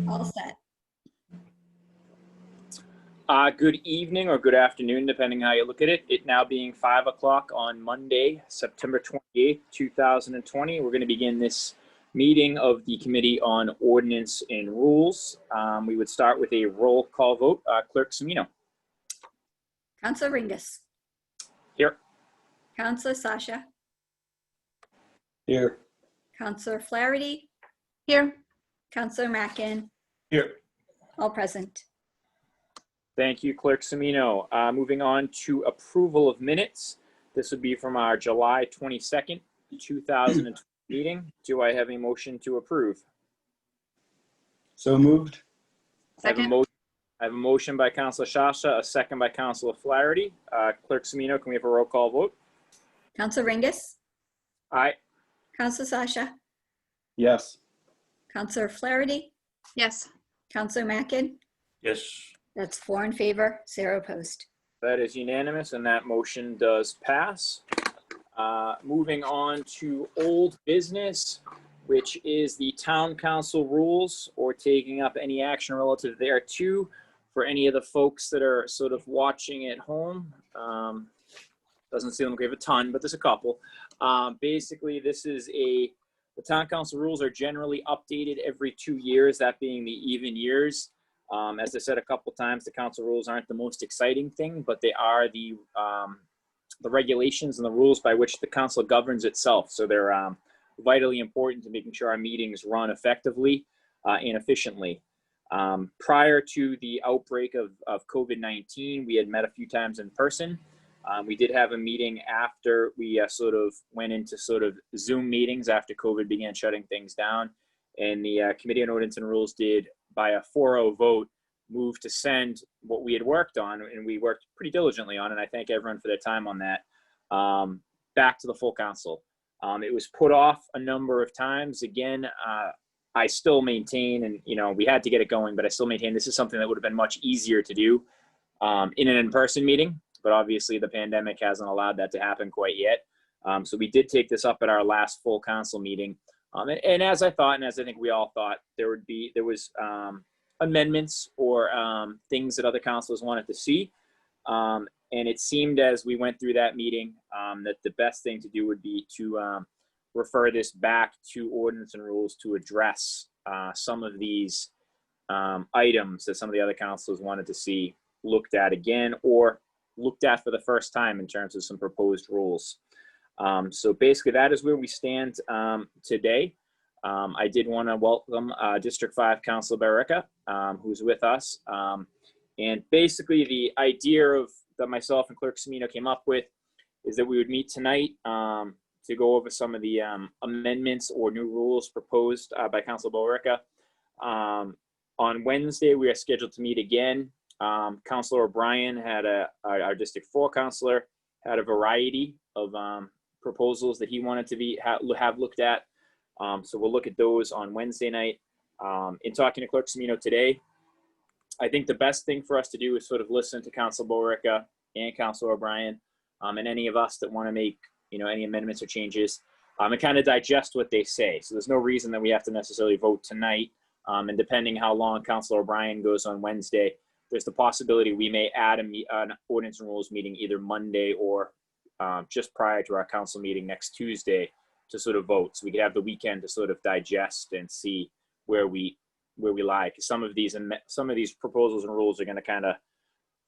All set. Good evening or good afternoon, depending how you look at it. It now being 5 o'clock on Monday, September 28th, 2020. We're going to begin this meeting of the Committee on Ordinance and Rules. We would start with a roll call vote. Clerk Semino. Councilor Ringus. Here. Councilor Sasha. Here. Councilor Flaherty. Here. Councilor Mackin. Here. All present. Thank you, Clerk Semino. Moving on to approval of minutes. This would be from our July 22nd, 2020 meeting. Do I have a motion to approve? So moved. Second. I have a motion by Councilor Sasha, a second by Councilor Flaherty. Clerk Semino, can we have a roll call vote? Councilor Ringus. Aye. Councilor Sasha. Yes. Councilor Flaherty. Yes. Councilor Mackin. Yes. That's 4 in favor, 0 opposed. That is unanimous, and that motion does pass. Moving on to old business, which is the town council rules or taking up any action relative thereto for any of the folks that are sort of watching at home. Doesn't seem like we have a ton, but there's a couple. Basically, this is the town council rules are generally updated every 2 years, that being the even years. As I said a couple times, the council rules aren't the most exciting thing, but they are the regulations and the rules by which the council governs itself. So they're vitally important to making sure our meetings run effectively and efficiently. Prior to the outbreak of COVID-19, we had met a few times in person. We did have a meeting after we sort of went into sort of Zoom meetings after COVID began shutting things down. And the Committee on Ordinance and Rules did, by a 4-0 vote, move to send what we had worked on, and we worked pretty diligently on, and I thank everyone for their time on that, back to the full council. It was put off a number of times. Again, I still maintain, and we had to get it going, but I still maintain this is something that would have been much easier to do in an in-person meeting, but obviously the pandemic hasn't allowed that to happen quite yet. So we did take this up at our last full council meeting. And as I thought, and as I think we all thought, there was amendments or things that other councilors wanted to see. And it seemed as we went through that meeting that the best thing to do would be to refer this back to Ordinance and Rules to address some of these items that some of the other councilors wanted to see looked at again or looked at for the first time in terms of some proposed rules. So basically that is where we stand today. I did want to welcome District 5 Councilor Barrica, who's with us. And basically the idea that myself and Clerk Semino came up with is that we would meet tonight to go over some of the amendments or new rules proposed by Councilor Barrica. On Wednesday, we are scheduled to meet again. Councilor O'Brien had our District 4 Councilor had a variety of proposals that he wanted to have looked at. So we'll look at those on Wednesday night. In talking to Clerk Semino today, I think the best thing for us to do is sort of listen to Councilor Borica and Councilor O'Brien and any of us that want to make any amendments or changes and kind of digest what they say. So there's no reason that we have to necessarily vote tonight. And depending how long Councilor O'Brien goes on Wednesday, there's the possibility we may add an Ordinance and Rules meeting either Monday or just prior to our council meeting next Tuesday to sort of vote. So we could have the weekend to sort of digest and see where we lie. Because some of these proposals and rules are going to kind of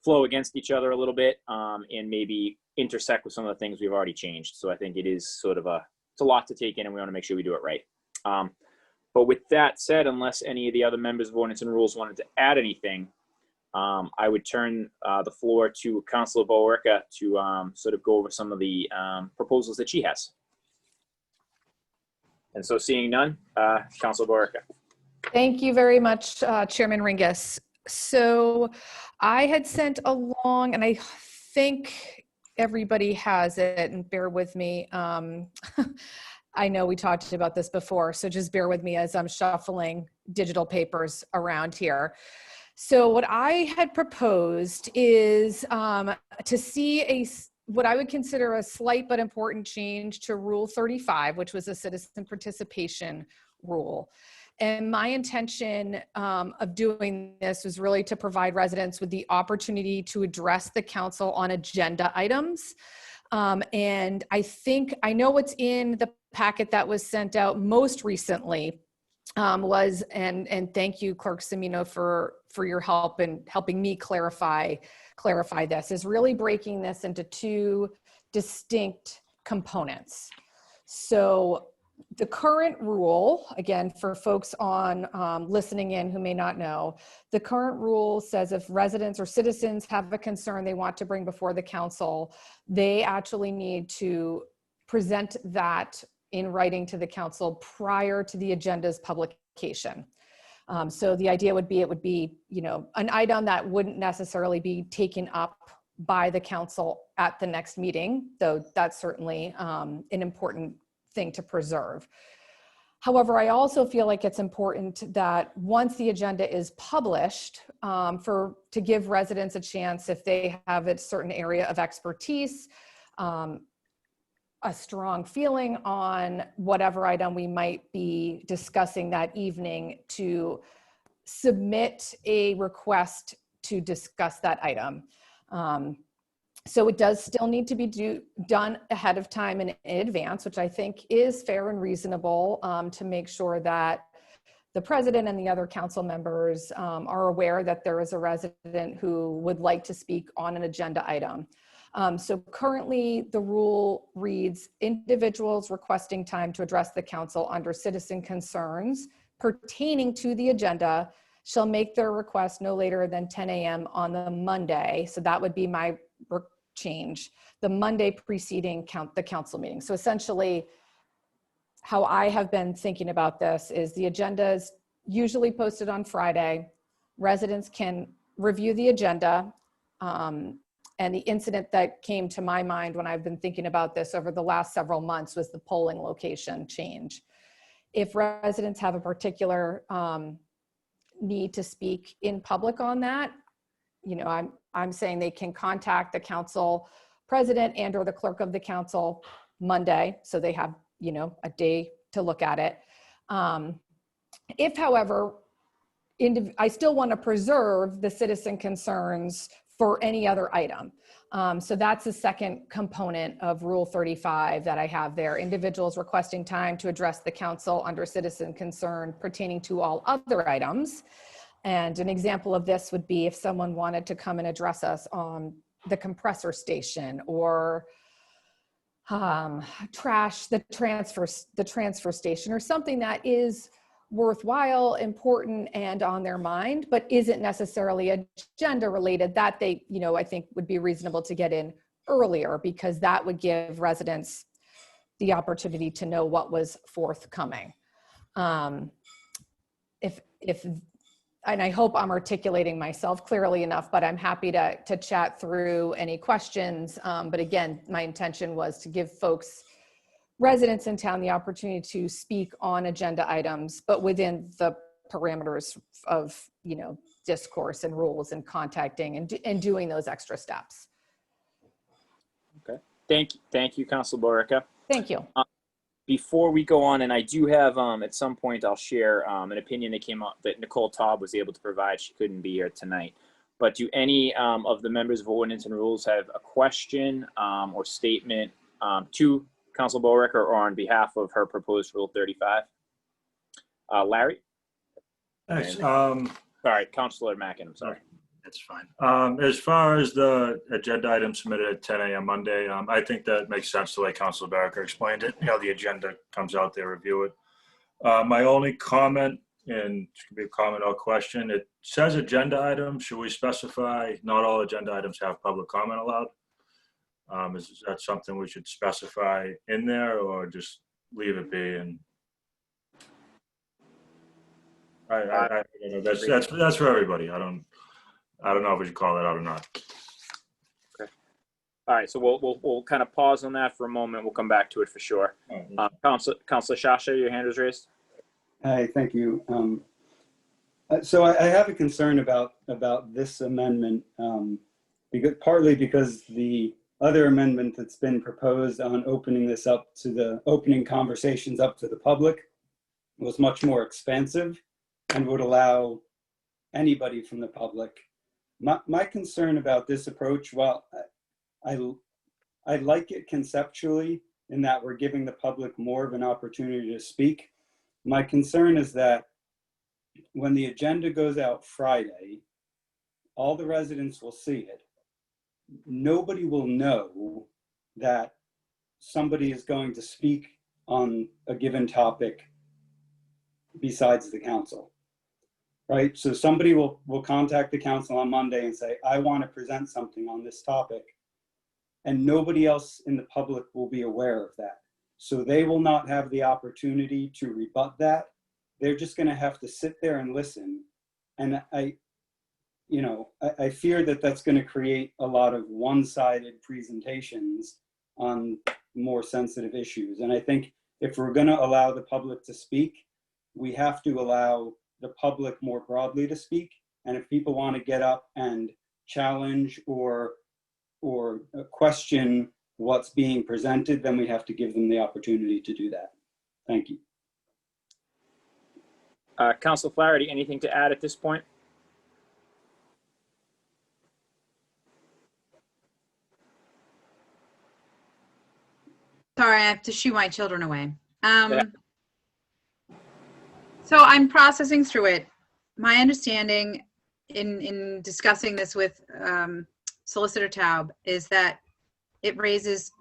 flow against each other a little bit and maybe intersect with some of the things we've already changed. So I think it is sort of it's a lot to take in, and we want to make sure we do it right. But with that said, unless any of the other members of Ordinance and Rules wanted to add anything, I would turn the floor to Councilor Borica to sort of go over some of the proposals that she has. And so seeing none, Councilor Borica. Thank you very much, Chairman Ringus. So I had sent along, and I think everybody has it, and bear with me. I know we talked about this before, so just bear with me as I'm shuffling digital papers around here. So what I had proposed is to see what I would consider a slight but important change to Rule 35, which was a citizen participation rule. And my intention of doing this was really to provide residents with the opportunity to address the council on agenda items. And I know what's in the packet that was sent out most recently was, and thank you, Clerk Semino, for your help in helping me clarify this, is really breaking this into two distinct components. So the current rule, again, for folks on listening in who may not know, the current rule says if residents or citizens have a concern they want to bring before the council, they actually need to present that in writing to the council prior to the agenda's publication. So the idea would be, it would be, an item that wouldn't necessarily be taken up by the council at the next meeting, though that's certainly an important thing to preserve. However, I also feel like it's important that once the agenda is published, to give residents a chance, if they have a certain area of expertise, a strong feeling on whatever item we might be discussing that evening, to submit a request to discuss that item. So it does still need to be done ahead of time in advance, which I think is fair and reasonable, to make sure that the president and the other council members are aware that there is a resident who would like to speak on an agenda item. So currently the rule reads, individuals requesting time to address the council under citizen concerns pertaining to the agenda shall make their request no later than 10 a.m. on the Monday. So that would be my change, the Monday preceding the council meeting. So essentially, how I have been thinking about this is the agenda is usually posted on Friday. Residents can review the agenda. And the incident that came to my mind when I've been thinking about this over the last several months was the polling location change. If residents have a particular need to speak in public on that, I'm saying they can contact the council president and or the clerk of the council Monday, so they have a day to look at it. If, however, I still want to preserve the citizen concerns for any other item. So that's the second component of Rule 35 that I have there. Individuals requesting time to address the council under citizen concern pertaining to all other items. And an example of this would be if someone wanted to come and address us on the compressor station, or trash the transfer station, or something that is worthwhile, important, and on their mind, but isn't necessarily agenda related, that they, I think would be reasonable to get in earlier, because that would give residents the opportunity to know what was forthcoming. And I hope I'm articulating myself clearly enough, but I'm happy to chat through any questions. But again, my intention was to give residents in town the opportunity to speak on agenda items, but within the parameters of, discourse and rules and contacting and doing those extra steps. Okay. Thank you, Councilor Borica. Thank you. Before we go on, and I do have, at some point, I'll share an opinion that came up that Nicole Taub was able to provide. She couldn't be here tonight. But do any of the members of Ordinance and Rules have a question or statement to Councilor Borica or on behalf of her proposed Rule 35? Larry? Thanks. Sorry, Councilor Mackin, I'm sorry. That's fine. As far as the agenda item submitted at 10 a.m. Monday, I think that makes sense the way Councilor Borica explained it. The agenda comes out, they review it. My only comment, and it could be a comment or question, it says agenda item. Should we specify not all agenda items have public comment allowed? Is that something we should specify in there, or just leave it be? And that's for everybody. I don't know if we should call that out or not. Okay. All right. So we'll kind of pause on that for a moment. We'll come back to it for sure. Councilor Shasha, your hand is raised. Hi, thank you. So I have a concern about this amendment, partly because the other amendment that's been proposed on opening this up to the opening conversations up to the public was much more expansive and would allow anybody from the public. My concern about this approach, well, I like it conceptually in that we're giving the public more of an opportunity to speak. My concern is that when the agenda goes out Friday, all the residents will see it. Nobody will know that somebody is going to speak on a given topic besides the council, right? So somebody will contact the council on Monday and say, I want to present something on this topic. And nobody else in the public will be aware of that. So they will not have the opportunity to rebut that. They're just going to have to sit there and listen. And I fear that that's going to create a lot of one-sided presentations on more sensitive issues. And I think if we're going to allow the public to speak, we have to allow the public more broadly to speak. And if people want to get up and challenge or question what's being presented, then we have to give them the opportunity to do that. Thank you. Councilor Flaherty, anything to add at this point? Sorry, I have to shoo my children away. Yeah. So I'm processing through it. My understanding in discussing this with Solicitor Taub is that it raises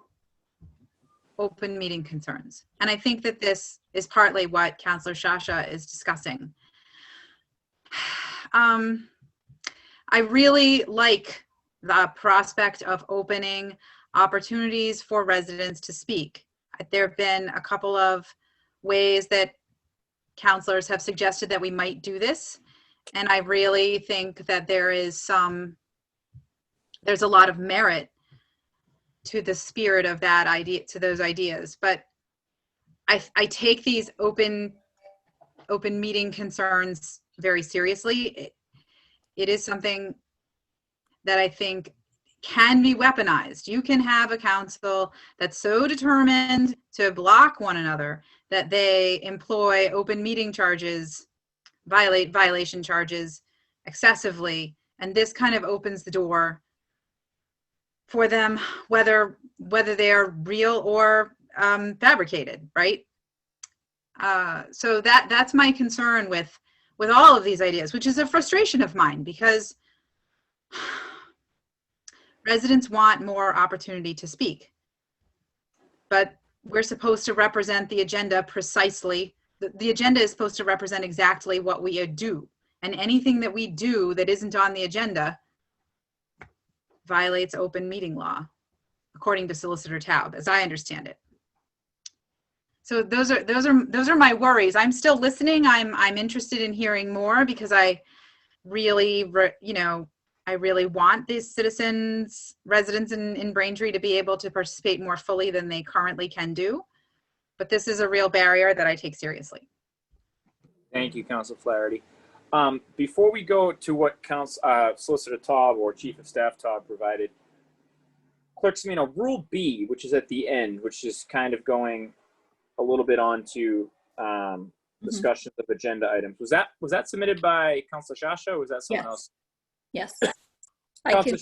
open meeting concerns. And I think that this is partly what Councilor Shasha is discussing. I really like the prospect of opening opportunities for residents to speak. There have been a couple of ways that councilors have suggested that we might do this. And I really think that there's a lot of merit to the spirit of that idea, to those ideas. But I take these open meeting concerns very seriously. It is something that I think can be weaponized. You can have a council that's so determined to block one another that they employ open meeting charges, violation charges excessively. And this kind of opens the door for them, whether they are real or fabricated, right? So that's my concern with all of these ideas, which is a frustration of mine, because residents want more opportunity to speak. But we're supposed to represent the agenda precisely. The agenda is supposed to represent exactly what we do. And anything that we do that isn't on the agenda violates open meeting law, according to Solicitor Taub, as I understand it. So those are my worries. I'm still listening. I'm interested in hearing more, because I really want these residents in Braintree to be able to participate more fully than they currently can do. But this is a real barrier that I take seriously. Thank you, Councilor Flaherty. Before we go to what Solicitor Taub or Chief of Staff Taub provided, Clerk Semino, Rule B, which is at the end, which is kind of going a little bit on to discussions of agenda items. Was that submitted by Councilor Shasha, or was that someone else? Yes. Councilor,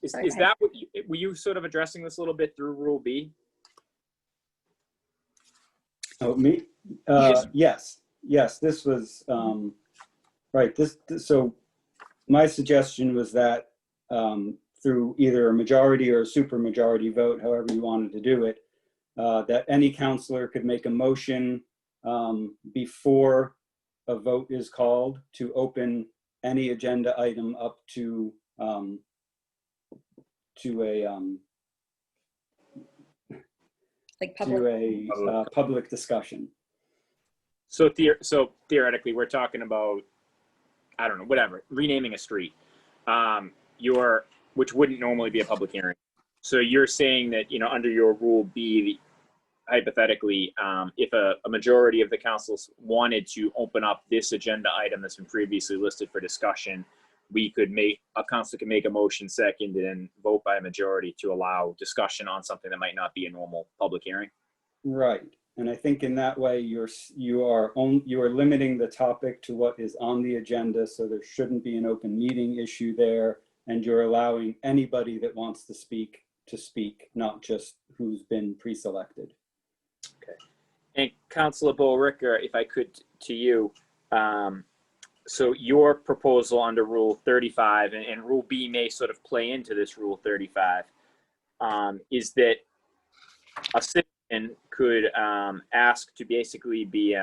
is that what were you sort of addressing this a little bit through Rule B? Oh, me? Yes, this was, right, so my suggestion was that through either a majority or a supermajority vote, however you wanted to do it, that any councilor could make a motion before a vote is called to open any agenda item up to a public discussion. So theoretically, we're talking about, I don't know, whatever, renaming a street, which wouldn't normally be a public hearing. So you're saying that, under your Rule B, hypothetically, if a majority of the councils wanted to open up this agenda item that's been previously listed for discussion, a council can make a motion second and then vote by a majority to allow discussion on something that might not be a normal public hearing. Right. And I think in that way, you are limiting the topic to what is on the agenda, so there shouldn't be an open meeting issue there, and you're allowing anybody that wants to speak, not just who's been pre-selected. Okay. And Councilor Bowricker, if I could, to you, so your proposal under Rule 35, and Rule B may sort of play into this Rule 35, is that a citizen could ask to basically be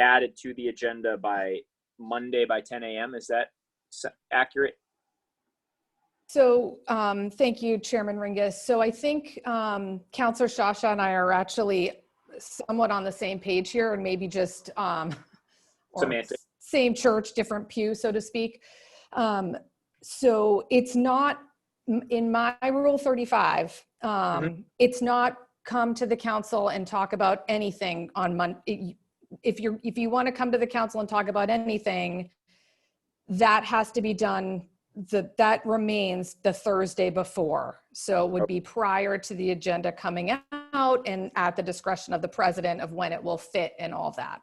added to the agenda by Monday by 10 a.m. Is that accurate? So thank you, Chairman Ringus. So I think Councilor Shasha and I are actually somewhat on the same page here, and maybe just Semantic. Same church, different pew, so to speak. So it's not in my Rule 35. It's not come to the council and talk about anything on Monday. If you want to come to the council and talk about anything, that has to be done. That remains the Thursday before. So it would be prior to the agenda coming out and at the discretion of the president of when it will fit and all that.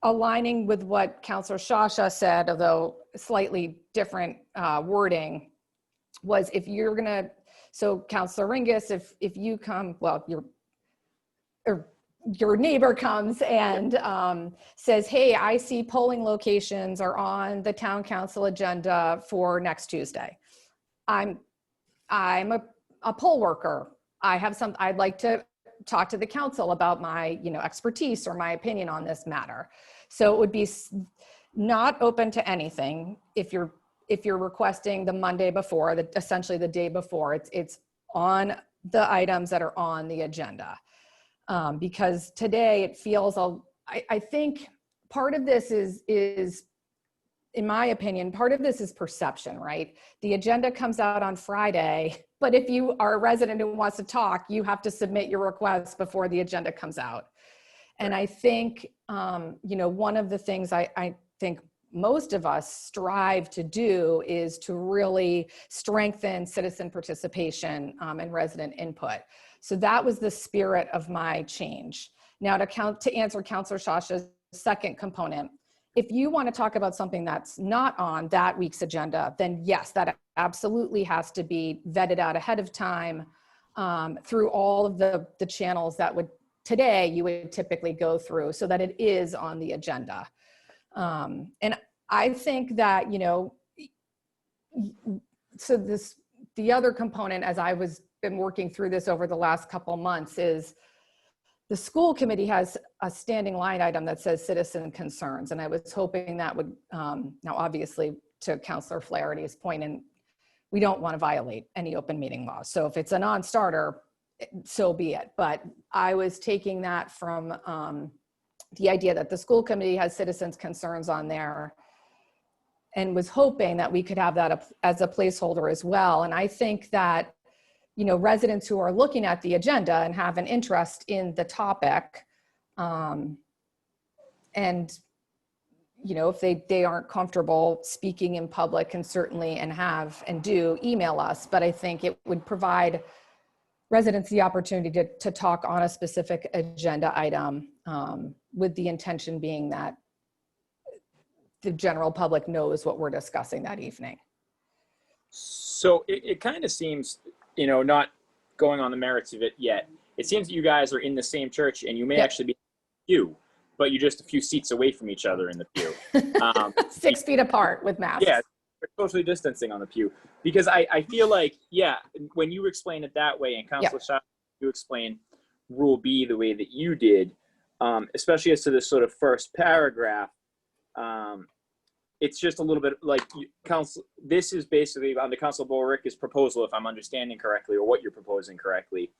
Aligning with what Councilor Shasha said, although slightly different wording, was if you're gonna, so Councilor Ringus, if you come, well, your neighbor comes and says, hey, I see polling locations are on the town council agenda for next Tuesday. I'm a poll worker. I'd like to talk to the council about my, expertise or my opinion on this matter. So it would be not open to anything if you're requesting the Monday before, essentially the day before. It's on the items that are on the agenda. Because today it feels, I think part of this is, in my opinion, part of this is perception, right? The agenda comes out on Friday, but if you are a resident who wants to talk, you have to submit your request before the agenda comes out. And I think, one of the things I think most of us strive to do is to really strengthen citizen participation and resident input. So that was the spirit of my change. Now to answer Councilor Shasha's second component, if you want to talk about something that's not on that week's agenda, then yes, that absolutely has to be vetted out ahead of time through all of the channels that today you would typically go through so that it is on the agenda. And I think that, so the other component, as I been working through this over the last couple months, is the school committee has a standing line item that says citizen concerns. And I was hoping that would, now obviously to Councilor Flaherty's point, and we don't want to violate any open meeting laws. So if it's a non-starter, so be it. But I was taking that from the idea that the school committee has citizens concerns on there, and was hoping that we could have that as a placeholder as well. And I think that, residents who are looking at the agenda and have an interest in the topic, and, if they aren't comfortable speaking in public, can certainly and do email us. But I think it would provide residents the opportunity to talk on a specific agenda item, with the intention being that the general public knows what we're discussing that evening. So it kind of seems, not going on the merits of it yet, it seems that you guys are in the same church and you may actually be in the pew, but you're just a few seats away from each other in the pew. 6 feet apart with masks. Yeah, we're socially distancing on the pew. Because I feel like, when you explain it that way, and Councilor Shah, you explain Rule B the way that you did, especially as to this sort of first paragraph, it's just a little bit like this is basically on the Councilor Bowrick's proposal, if I'm understanding correctly, or what you're proposing correctly.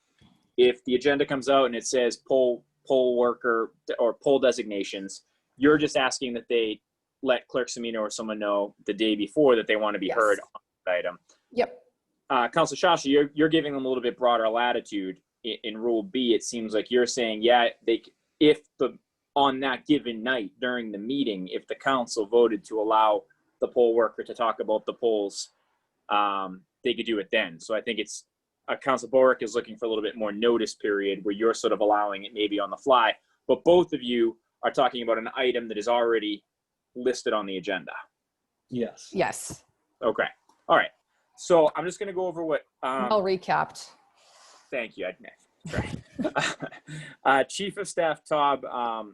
If the agenda comes out and it says poll worker or poll designations, you're just asking that they let Clerk Semino or someone know the day before that they want to be heard on the item. Yep. Councilor Shasha, you're giving them a little bit broader latitude in Rule B. It seems like you're saying, on that given night during the meeting, if the council voted to allow the poll worker to talk about the polls, they could do it then. So I think it's Council Boric is looking for a little bit more notice period where you're sort of allowing it maybe on the fly, but both of you are talking about an item that is already listed on the agenda. Yes. Yes, Okay. All right. So I'm just going to go over what. well recapped. Thank you. Chief of Staff Taub,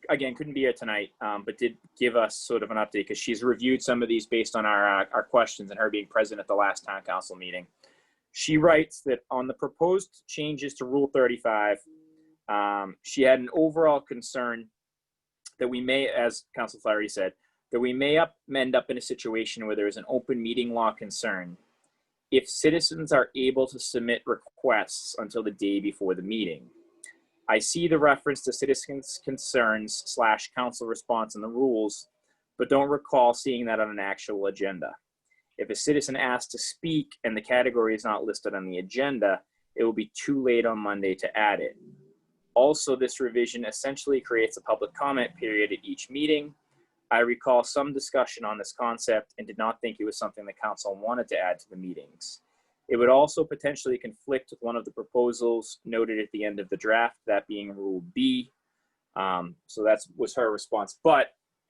again, couldn't be here tonight, but did give us sort of an update because she's reviewed some of these based on our questions and her being present at the last town council meeting. She writes that on the proposed changes to Rule 35, she had an overall concern that we may, as Council Flaherty said, that we may end up in a situation where there is an open meeting law concern if citizens are able to submit requests until the day before the meeting. I see the reference to citizens' concerns / council response in the rules, but don't recall seeing that on an actual agenda. If a citizen asks to speak and the category is not listed on the agenda, it will be too late on Monday to add it. Also, this revision essentially creates a public comment period at each meeting. I recall some discussion on this concept and did not think it was something the council wanted to add to the meetings. It would also potentially conflict with one of the proposals noted at the end of the draft, that being Rule B. So that was her response. But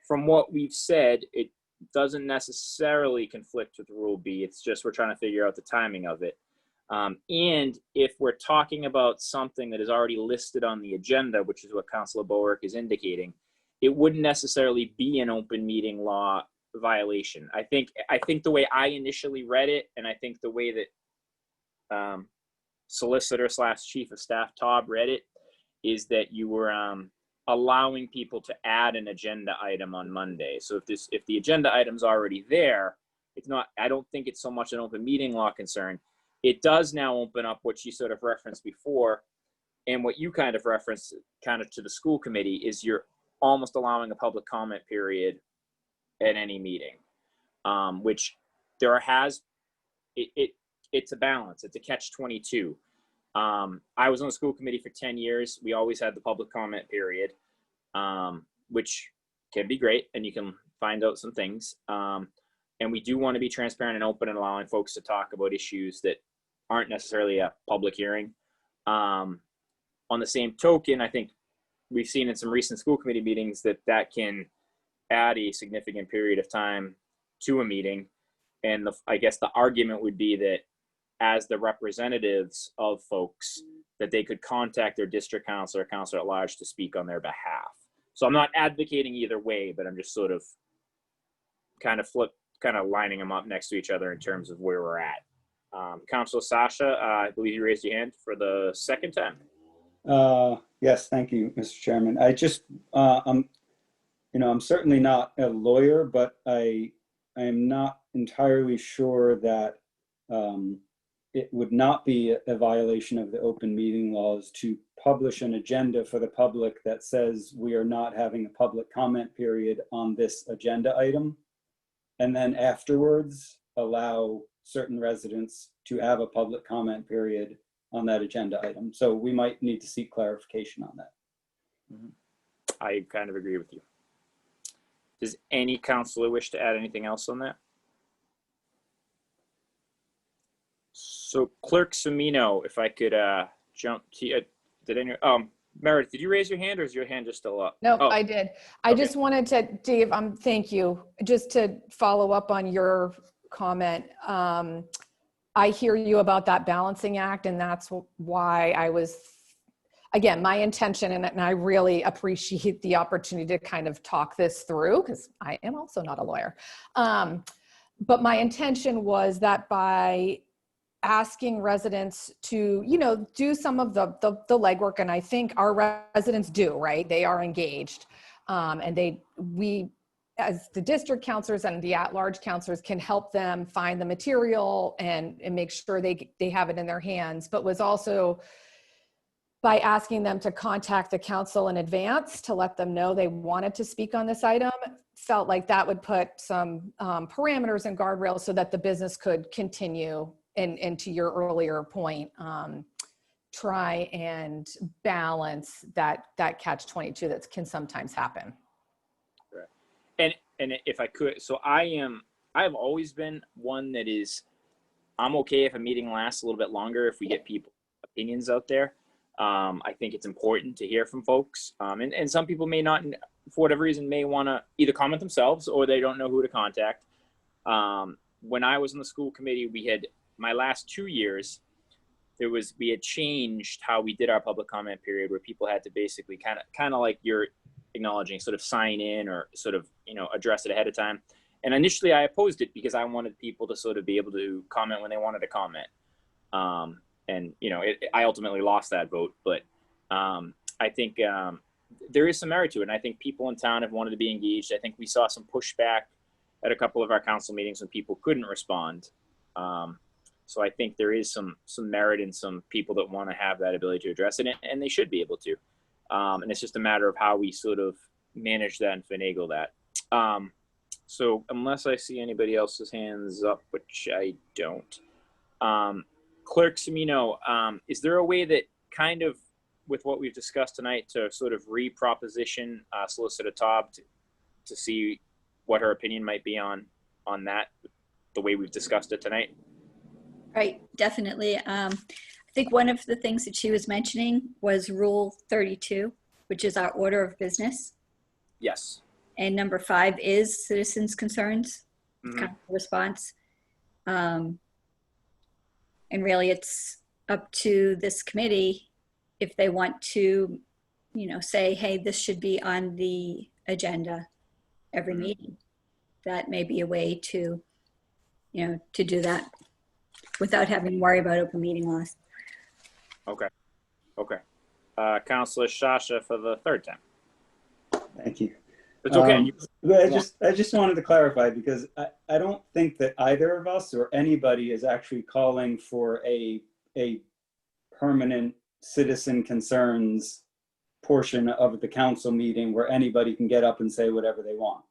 from what we've said, it doesn't necessarily conflict with Rule B. It's just we're trying to figure out the timing of it. And if we're talking about something that is already listed on the agenda, which is what Councilor Boric is indicating, it wouldn't necessarily be an open meeting law violation. I think the way I initially read it, and I think the way that solicitor / chief of staff Taub read it, is that you were allowing people to add an agenda item on Monday. So if the agenda item's already there, it's not. I don't think it's so much an open meeting law concern. It does now open up what you sort of referenced before, and what you kind of referenced kind of to the school committee is you're almost allowing a public comment period at any meeting, which there has, it's a balance. It's a catch-22. I was on the school committee for 10 years. We always had the public comment period, which can be great, and you can find out some things. And we do want to be transparent and open and allowing folks to talk about issues that aren't necessarily a public hearing. On the same token, I think we've seen in some recent school committee meetings that can add a significant period of time to a meeting. And I guess the argument would be that as the representatives of folks, that they could contact their district councilor or councilor at large to speak on their behalf. So I'm not advocating either way, but I'm just sort of kind of lining them up next to each other in terms of where we're at. Councilor Sasha, I believe you raised your hand for the second time. Yes, thank you, Mr. Chairman. I just, I'm certainly not a lawyer, but I am not entirely sure that it would not be a violation of the open meeting laws to publish an agenda for the public that says we are not having a public comment period on this agenda item, and then afterwards allow certain residents to have a public comment period on that agenda item. So we might need to seek clarification on that. Mm-hmm. I kind of agree with you. Does any councilor wish to add anything else on that? So Clerk Semino, if I could jump to Meredith, did you raise your hand or is your hand just still up? No, Oh, I did. I okay. just wanted to, Dave, thank you. Just to follow up on your comment. I hear you about that balancing act, and that's why I was, again, my intention, and I really appreciate the opportunity to kind of talk this through, because I am also not a lawyer. But my intention was that by asking residents to, do some of the legwork, and I think our residents do, right? They are engaged, and we, as the district counselors and the at-large counselors, can help them find the material and make sure they have it in their hands, but was also by asking them to contact the council in advance to let them know they wanted to speak on this item, felt like that would put some parameters and guardrails so that the business could continue, and to your earlier point, try and balance that catch-22 that can sometimes happen. And if I could, so I've always been one that is I'm okay if a meeting lasts a little bit longer if we get people opinions out there. I think it's important to hear from folks. And some people may not, for whatever reason, may want to either comment themselves or they don't know who to contact. When I was in the school committee, we had my last 2 years, we had changed how we did our public comment period, where people had to basically kind of like you're acknowledging, sort of sign in or sort of, address it ahead of time. And initially I opposed it because I wanted people to sort of be able to comment when they wanted to comment. And I ultimately lost that vote, but I think there is some merit to it. And I think people in town have wanted to be engaged. I think we saw some pushback at a couple of our council meetings when people couldn't respond. So I think there is some merit in some people that want to have that ability to address it, and they should be able to. And it's just a matter of how we sort of manage that and finagle that. So unless I see anybody else's hands up, which I don't, Clerk Semino, is there a way that kind of with what we've discussed tonight to sort of re-proposition Solicitor Taub to see what her opinion might be on that, the way we've discussed it tonight? Right, definitely. I think one of the things that she was mentioning was Rule 32, which is our order of business. Yes. And number 5 is citizens' concerns, Mhm. kind of response. And really it's up to this committee if they want to, say, hey, this should be on the agenda every Mhm. meeting. That may be a way to, to do that without having to worry about open meeting laws. Okay. Councilor Shasha for the third time. Thank you. It's okay. But I just wanted to clarify, because I don't think that either of us or anybody is actually calling for a permanent citizen concerns portion of the council meeting where anybody can get up and say whatever they want.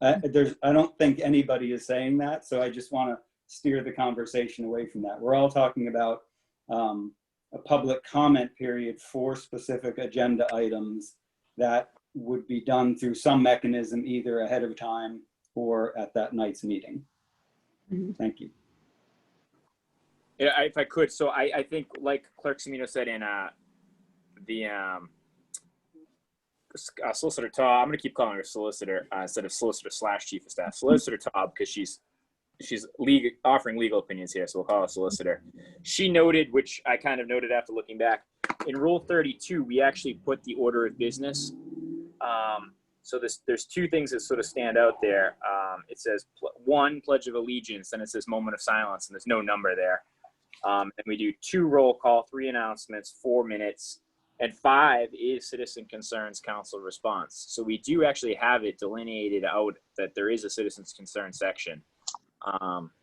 I don't think anybody is saying that, so I just want to steer the conversation away from that. We're all talking about a public comment period for specific agenda items that would be done through some mechanism, either ahead of time or at that night's meeting. Mhm. Thank you. Yeah, if I could, so I think, like Clerk Semino said in the Solicitor Taub, I'm going to keep calling her Solicitor instead of Solicitor / Chief of Staff. Solicitor Taub, because she's offering legal opinions here, so we'll call her Solicitor. She noted, which I kind of noted after looking back, in Rule 32, we actually put the order of business. So there's 2 things that sort of stand out there. It says 1, Pledge of Allegiance, and it says moment of silence, and there's no number there. And we do 2 roll call, 3 announcements, 4 minutes, and 5 is citizen concerns council response. So we do actually have it delineated out that there is a citizens concern section.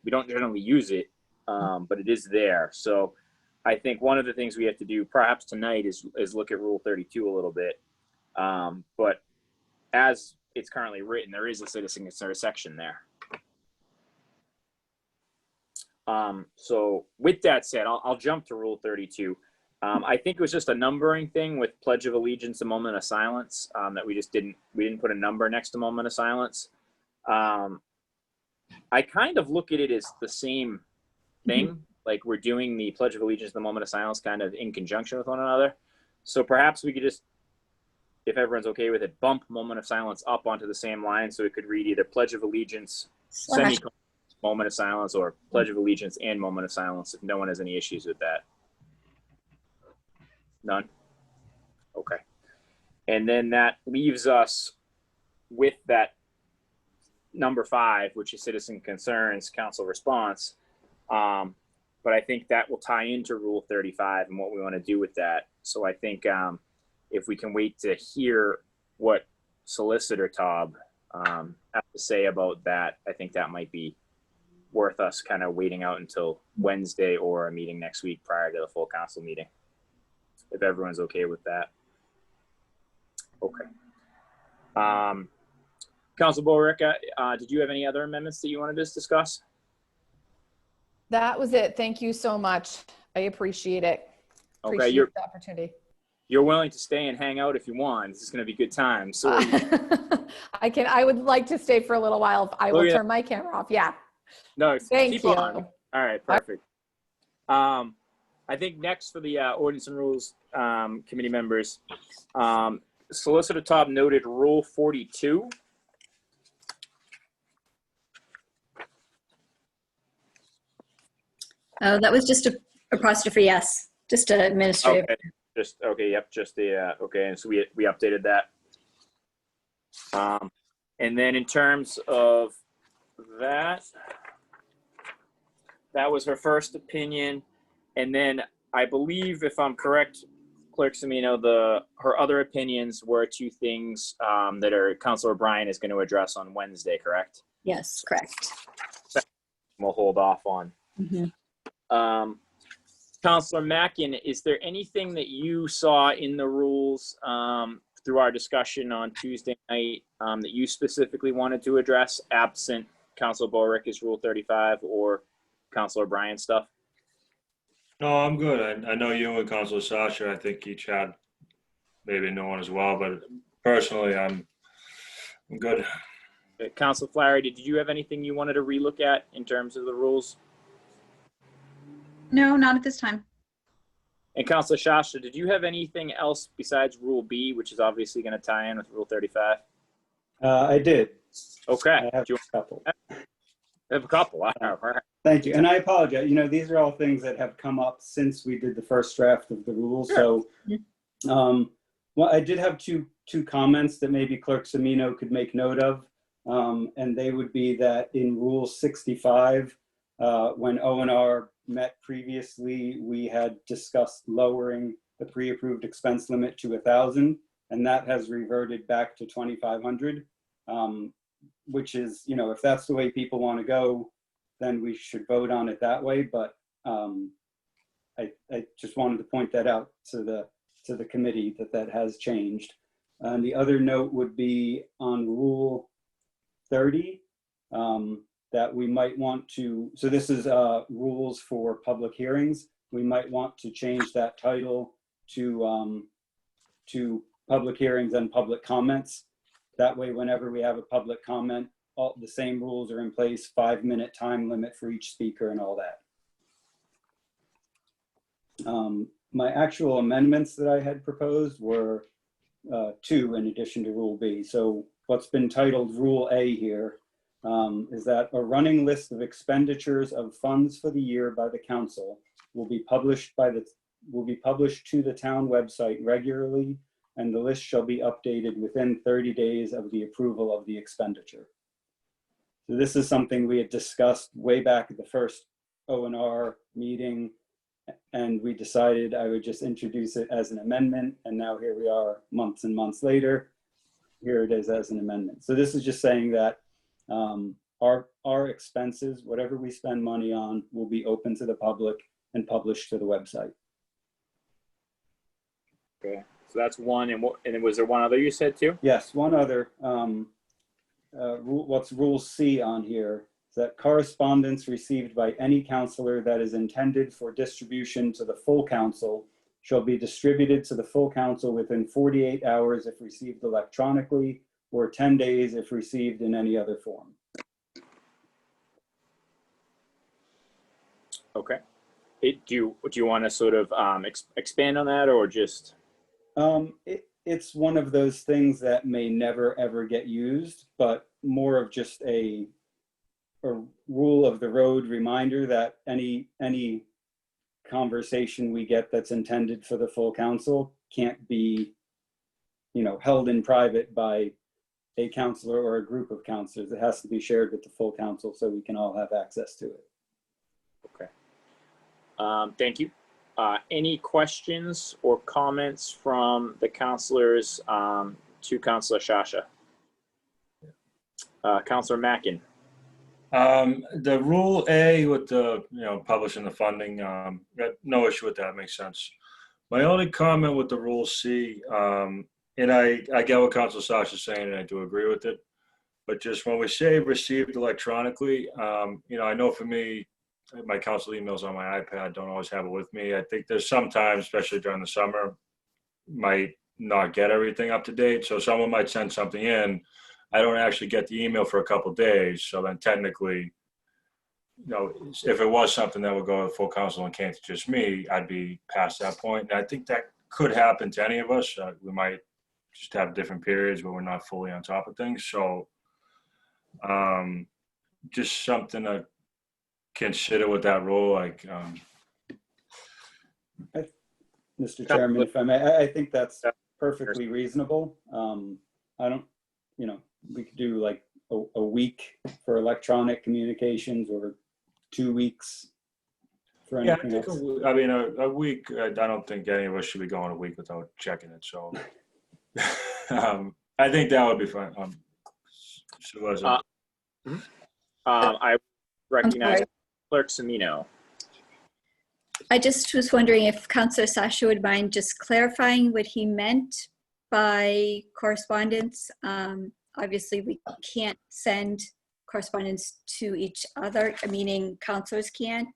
We don't generally use it, but it is there. So I think one of the things we have to do perhaps tonight is look at Rule 32 a little bit. But as it's currently written, there is a citizen concern section there. So with that said, I'll jump to Rule 32. I think it was just a numbering thing with Pledge of Allegiance and moment of silence, that we didn't put a number next to moment of silence. I kind of look at it as the same thing. Like we're doing the Pledge of Allegiance and the moment of silence kind of in conjunction with one another. So perhaps we could just, if everyone's okay with it, bump moment of silence up onto the same line. So it could read either Pledge of Allegiance, semicolon, moment of silence, or Pledge of Allegiance and moment of silence, if no one has any issues with that. None? Okay. And then that leaves us with that number 5, which is citizen concerns, council response. But I think that will tie into Rule 35 and what we want to do with that. So I think if we can wait to hear what Solicitor Taub has to say about that, I think that might be worth us kind of waiting out until Wednesday or a meeting next week prior to the full council meeting, if everyone's okay with that. Okay. Council Borica, did you have any other amendments that you wanted to discuss? That was it. Thank you so much. I appreciate it. Okay, Appreciate the opportunity. You're willing to stay and hang out if you want. This is going to be a good time. So I would like to stay for a little while. I will turn my camera off. Yeah. no, Thank keep you. on. All right, perfect. I think next for the Ordinance and Rules Committee members, Solicitor Top noted Rule 42. Oh, that was just a apostrophe S, just a administrative. Okay, just okay. Yep, just the okay. And so we updated that. And then in terms of that was her first opinion, and then I believe, if I'm correct, Clerk Semino, her other opinions were two things that Councilor O'Brien is going to address on Wednesday. Correct? Yes, correct. We'll hold off on. Mhm. Councilor Mackin, is there anything that you saw in the rules through our discussion on Tuesday night that you specifically wanted to address, absent Councilor Borick's Rule 35 or Councilor O'Brien stuff? No, I'm good. I know you and Councilor Sasha, I think each had maybe no one as well, but personally, I'm good. Councilor Flaherty, did you have anything you wanted to relook at in terms of the rules? No, not at this time. And Councilor Sasha, did you have anything else besides Rule B, which is obviously going to tie in with Rule 35? I did. Okay. I have Do you a couple. have a couple? Wow. All right. Thank you. And I apologize. These are all things that have come up since we did the first draft of the rules. Sure. So, well, I did have two comments that maybe Clerk Semino could make note of. And they would be that in Rule 65, when O&R met previously, we had discussed lowering the pre-approved expense limit to 1,000, and that has reverted back to 2,500, which is, if that's the way people want to go, then we should vote on it that way. But I just wanted to point that out to the committee that has changed. And the other note would be on Rule 30, that we might want to, so this is rules for public hearings. We might want to change that title to public hearings and public comments. That way, whenever we have a public comment, all the same rules are in place, 5-minute time limit for each speaker and all that. My actual amendments that I had proposed were 2 in addition to Rule B. So what's been titled Rule A here is that a running list of expenditures of funds for the year by the council will be published to the town website regularly, and the list shall be updated within 30 days of the approval of the expenditure. So this is something we had discussed way back at the first O&R meeting, and we decided I would just introduce it as an amendment, and now here we are months and months later. Here it is as an amendment. So this is just saying that our expenses, whatever we spend money on, will be open to the public and published to the website. Okay. So that's one. And was there one other you said too? Yes, one other. What's Rule C on here is that correspondence received by any counselor that is intended for distribution to the full council shall be distributed to the full council within 48 hours if received electronically, or 10 days if received in any other form. Okay. Do you want to sort of expand on that, or just? It's one of those things that may never ever get used, but more of just a rule of the road reminder that any conversation we get that's intended for the full council can't be, held in private by a counselor or a group of counselors. It has to be shared with the full council so we can all have access to it. Okay. Thank you. Any questions or comments from the counselors to Councilor Sasha? Councilor Mackin. The Rule A with the, publishing the funding, got no issue with that, makes sense. My only comment with the Rule C, and I get what Councilor Sasha's saying, and I do agree with it, but just when we say received electronically, I know for me, my council emails on my iPad, don't always have it with me. I think there's sometimes, especially during the summer, might not get everything up to date. So someone might send something in, I don't actually get the email for a couple of days. So then technically, if it was something that would go to full council and came to just me, I'd be past that point. And I think that could happen to any of us. We might just have different periods where we're not fully on top of things. So just something to consider with that rule, like, Mr. Chairman, if I may, I think that's perfectly reasonable. I don't, we could do like a week for electronic communications or 2 weeks for yeah, I anything think, else. I mean, a week, I don't think any of us should be going a week without checking it. So I think that would be fine. I recognize sorry. Clerk Semino. I just was wondering if Councillor Sasha would mind just clarifying what he meant by correspondence. Obviously, we can't send correspondence to each other, meaning councillors can't,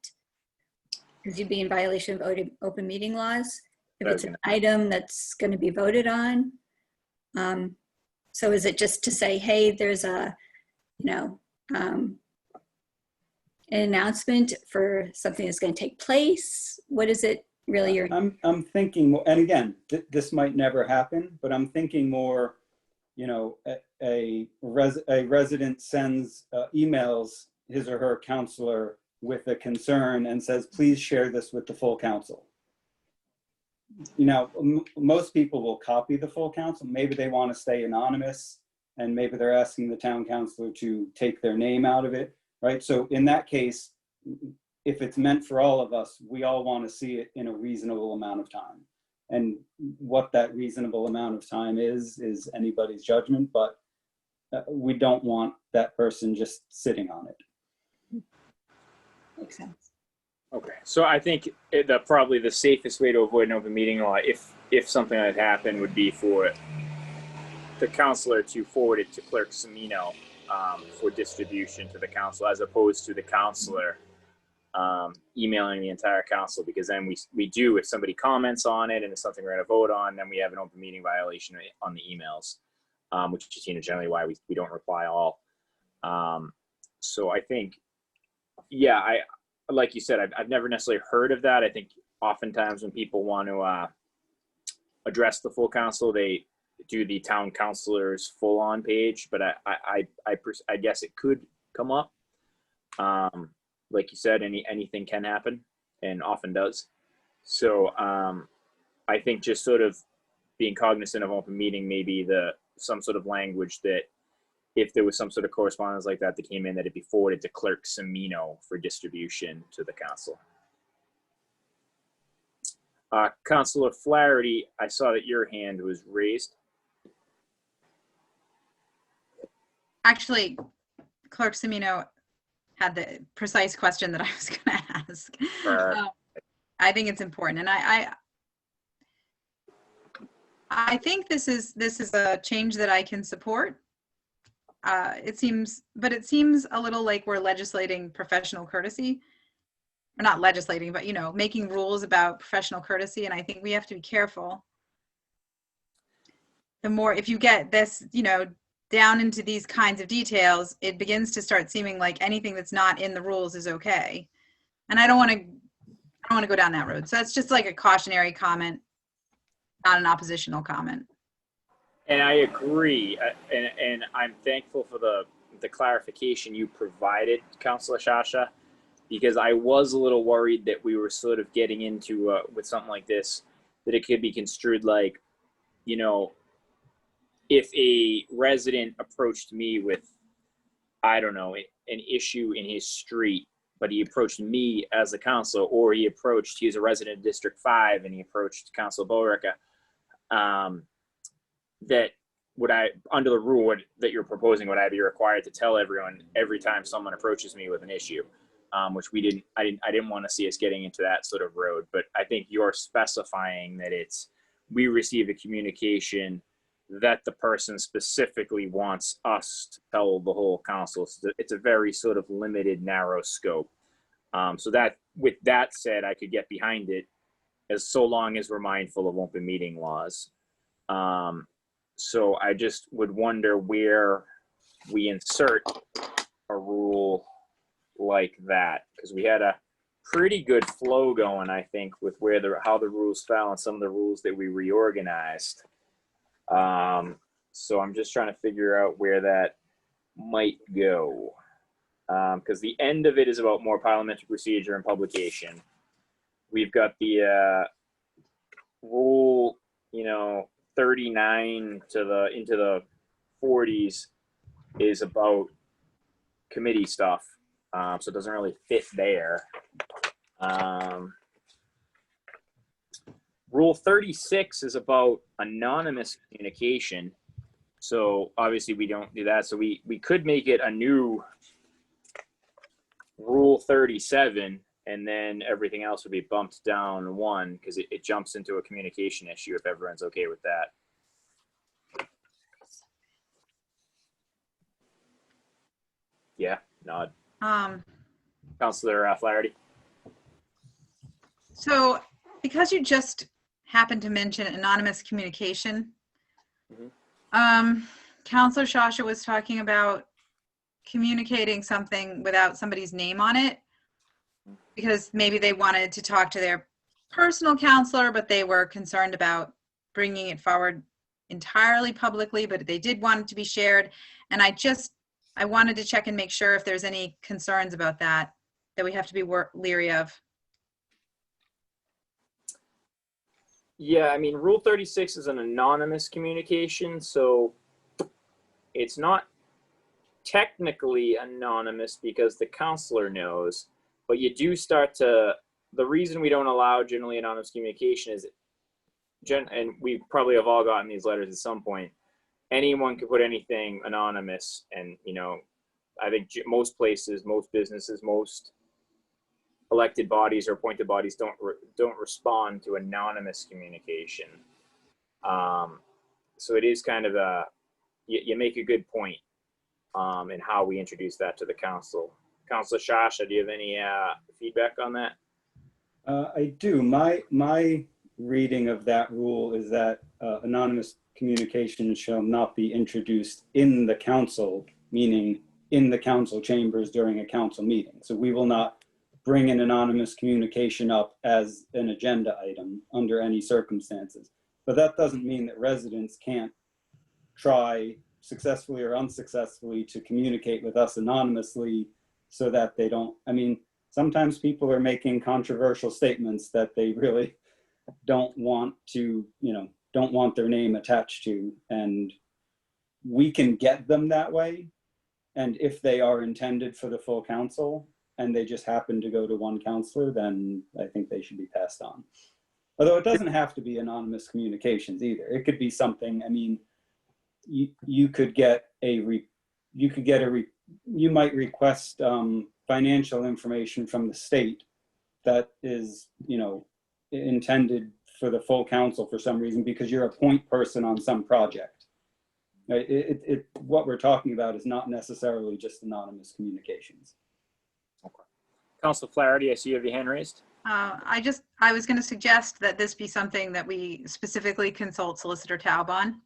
because you'd be in violation of open meeting laws if it's an item that's going to be voted on. So is it just to say, hey, there's a, an announcement for something that's going to take place? What is it really? I'm thinking, and again, this might never happen, but I'm thinking more, a resident sends emails his or her counselor with a concern and says, please share this with the full council. Most people will copy the full council. Maybe they want to stay anonymous, and maybe they're asking the town councilor to take their name out of it, right? So in that case, if it's meant for all of us, we all want to see it in a reasonable amount of time. And what that reasonable amount of time is anybody's judgment, but we don't want that person just sitting on it. Makes sense. Okay, so I think probably the safest way to avoid an open meeting law, if something had happened, would be for the counselor to forward it to Clerk Semino for distribution to the council, as opposed to the counselor emailing the entire council, because then we do, if somebody comments on it and it's something we're going to vote on, then we have an open meeting violation on the emails, which is generally why we don't reply all. So I think, yeah, like you said, I've never necessarily heard of that. I think oftentimes when people want to address the full council, they do the town councilor's full-on page, but I guess it could come up. Like you said, anything can happen, and often does. So I think just sort of being cognizant of open meeting, maybe some sort of language that if there was some sort of correspondence like that came in, that it be forwarded to Clerk Semino for distribution to the council. Councilor Flaherty, I saw that your hand was raised. Actually, Clerk Semino had the precise question that I was going to ask. I think it's important, and I think this is a change that I can support. It seems a little like we're legislating professional courtesy. We're not legislating, but making rules about professional courtesy, and I think we have to be careful. The more, if you get this, down into these kinds of details, it begins to start seeming like anything that's not in the rules is okay. And I don't want to go down that road. So that's just like a cautionary comment, not an oppositional comment. And I agree. And I'm thankful for the clarification you provided, Councilor Sasha, because I was a little worried that we were sort of getting into, with something like this, that it could be construed like, if a resident approached me with, I don't know, an issue in his street, but he approached me as a councilor, or he's a resident of District 5 and he approached Councilor Borica, that under the rule that you're proposing, would I be required to tell everyone every time someone approaches me with an issue? Which I didn't want to see us getting into that sort of road, but I think you're specifying that we receive a communication that the person specifically wants us to tell the whole council. So it's a very sort of limited, narrow scope. So that, with that said, I could get behind it, as so long as we're mindful of open meeting laws. So I just would wonder where we insert a rule like that, because we had a pretty good flow going, I think, with how the rules fell and some of the rules that we reorganized. So I'm just trying to figure out where that might go. Because the end of it is about more parliamentary procedure and publication. We've got the rule, 39 into the 40s is about committee stuff. So it doesn't really fit there. Rule 36 is about anonymous communication. So obviously we don't do that. So we could make it a new Rule 37, and then everything else would be bumped down one, because it jumps into a communication issue if everyone's okay with that. Yeah, nod. Councillor Flaherty. So because you just happened to mention anonymous communication, Councillor Shasha was talking about communicating something without somebody's name on it, because maybe they wanted to talk to their personal counselor, but they were concerned about bringing it forward entirely publicly, but they did want it to be shared. And I wanted to check and make sure if there's any concerns about that we have to be leery of. Yeah, I mean, Rule 36 is an anonymous communication, so it's not technically anonymous because the counselor knows, but you do start to, the reason we don't allow generally anonymous communication is, and we probably have all gotten these letters at some point, anyone could put anything anonymous, and I think most places, most businesses, most elected bodies or appointed bodies don't respond to anonymous communication. So it is kind of you make a good point in how we introduce that to the council. Councilor Shasha, do you have any feedback on that? I do. My reading of that rule is that anonymous communication shall not be introduced in the council, meaning in the council chambers during a council meeting. So we will not bring an anonymous communication up as an agenda item under any circumstances. But that doesn't mean that residents can't try successfully or unsuccessfully to communicate with us anonymously so that they don't, I mean, sometimes people are making controversial statements that they really don't want to, don't want their name attached to, and we can get them that way. And if they are intended for the full council and they just happen to go to one counselor, then I think they should be passed on. Although it doesn't have to be anonymous communications either. It could be something, I mean, you might request financial information from the state that is, intended for the full council for some reason because you're a point person on some project. What we're talking about is not necessarily just anonymous communications. Okay. Councilor Flaherty, I see you have your hand raised. I was going to suggest that this be something that we specifically consult Solicitor Taub on,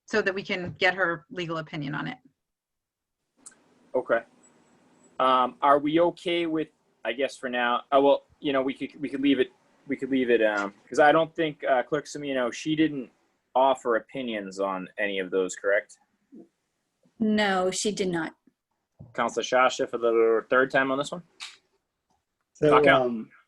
so that we can get her legal opinion on it. Okay. Are we okay with, I guess for now, well, we could leave it, because I don't think Clerk Semino, she didn't offer opinions on any of those, correct? No, she did not. Councilor Shasha for the third time on this one? So,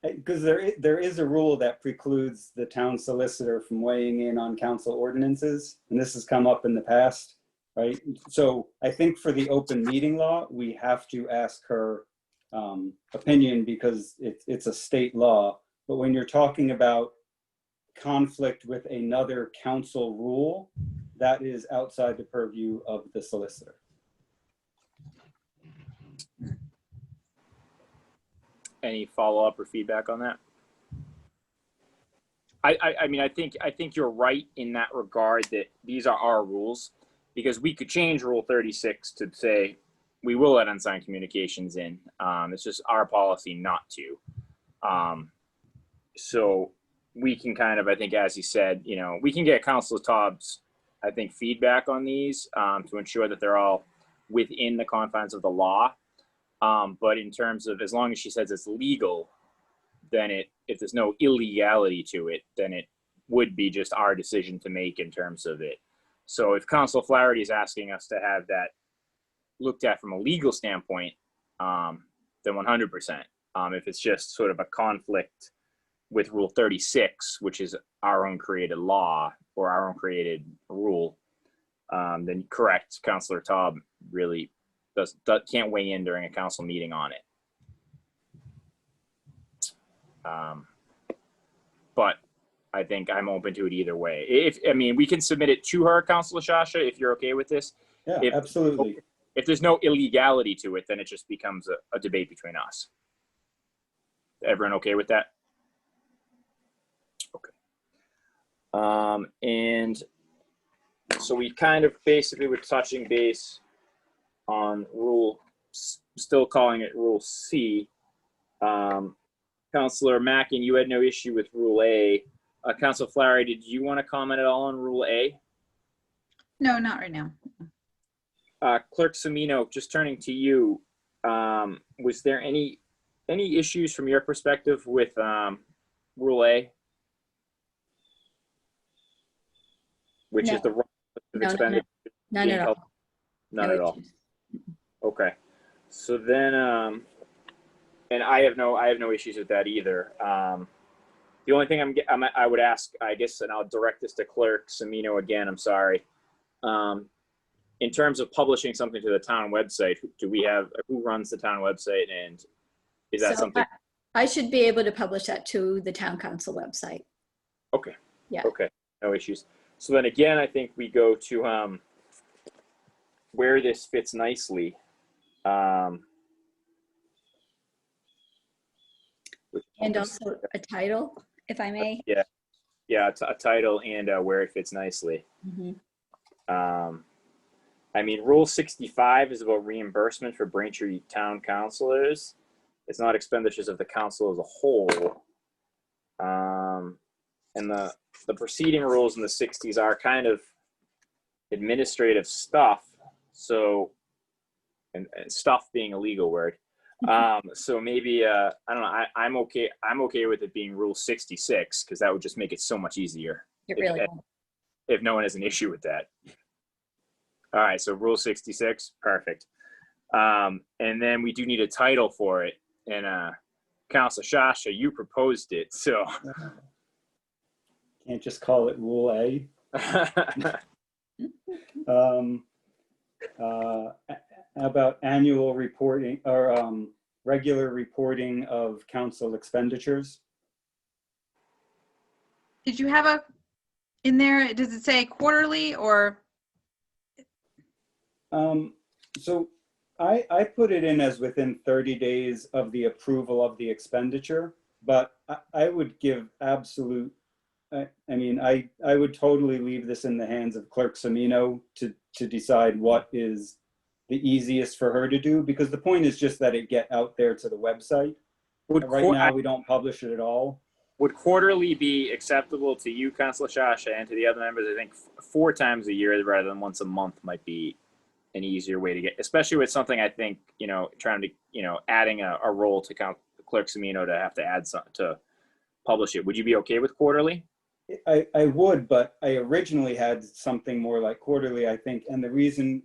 because there is a rule that precludes the town solicitor from weighing in on council ordinances, and this has come up in the past, right? So I think for the open meeting law, we have to ask her opinion because it's a state law. But when you're talking about conflict with another council rule, that is outside the purview of the solicitor. Any follow-up or feedback on that? I mean, I think you're right in that regard, that these are our rules, because we could change Rule 36 to say we will let unsigned communications in. It's just our policy not to. So we can kind of, I think, as you said, we can get Councilor Taub's, I think, feedback on these to ensure that they're all within the confines of the law. But in terms of, as long as she says it's legal, then if there's no illegality to it, then it would be just our decision to make in terms of it. So if Council Flaherty is asking us to have that looked at from a legal standpoint, then 100%. If it's just sort of a conflict with Rule 36, which is our own created law or our own created rule, then correct, Councilor Taub really can't weigh in during a council meeting on it. But I think I'm open to it either way. We can submit it to her, Councilor Shasha, if you're okay with this. Yeah, absolutely. If there's no illegality to it, then it just becomes a debate between us. Everyone okay with that? Okay. And so we kind of basically were touching base on still calling it Rule C. Councilor Mackin, you had no issue with Rule A. Councilor Flaherty, did you want to comment at all on Rule A? No, not right now. Clerk Semino, just turning to you, was there any issues from your perspective with Rule A? Which is the right of expenditure? None at all. None at all. Okay. So then, and I have no issues with that either. The only thing I would ask, I guess, and I'll direct this to Clerk Semino again, I'm sorry. In terms of publishing something to the town website, who runs the town website, and is that something? I should be able to publish that to the town council website. Okay. Yeah. Okay. No issues. So then again, I think we go to where this fits nicely. And also a title, if I may. Yeah, a title and where it fits nicely. Mm-hmm. Rule 65 is about reimbursement for Braintree town councilors. It's not expenditures of the council as a whole. And the preceding rules in the 60s are kind of administrative stuff. So, and stuff being a legal word. So maybe, I don't know, I'm okay with it being Rule 66, because that would just make it so much easier. It really if no one has an issue with that. All right, so Rule 66, perfect. And then we do need a title for it. And Councilor Shasha, you proposed it, so. Can't just call it Rule A. About annual reporting or regular reporting of council expenditures. Did you have in there, does it say quarterly or? So I put it in as within 30 days of the approval of the expenditure, but I would give absolute, I would totally leave this in the hands of Clerk Semino to decide what is the easiest for her to do, because the point is just that it get out there to the website. Right now, we don't publish it at all. Would quarterly be acceptable to you, Councilor Shasha, and to the other members? I think 4 times a year rather than once a month might be an easier way to get, especially with something I think, trying to, adding a role to Clerk Semino to have to add something to publish it. Would you be okay with quarterly? I would, but I originally had something more like quarterly, I think. And the reason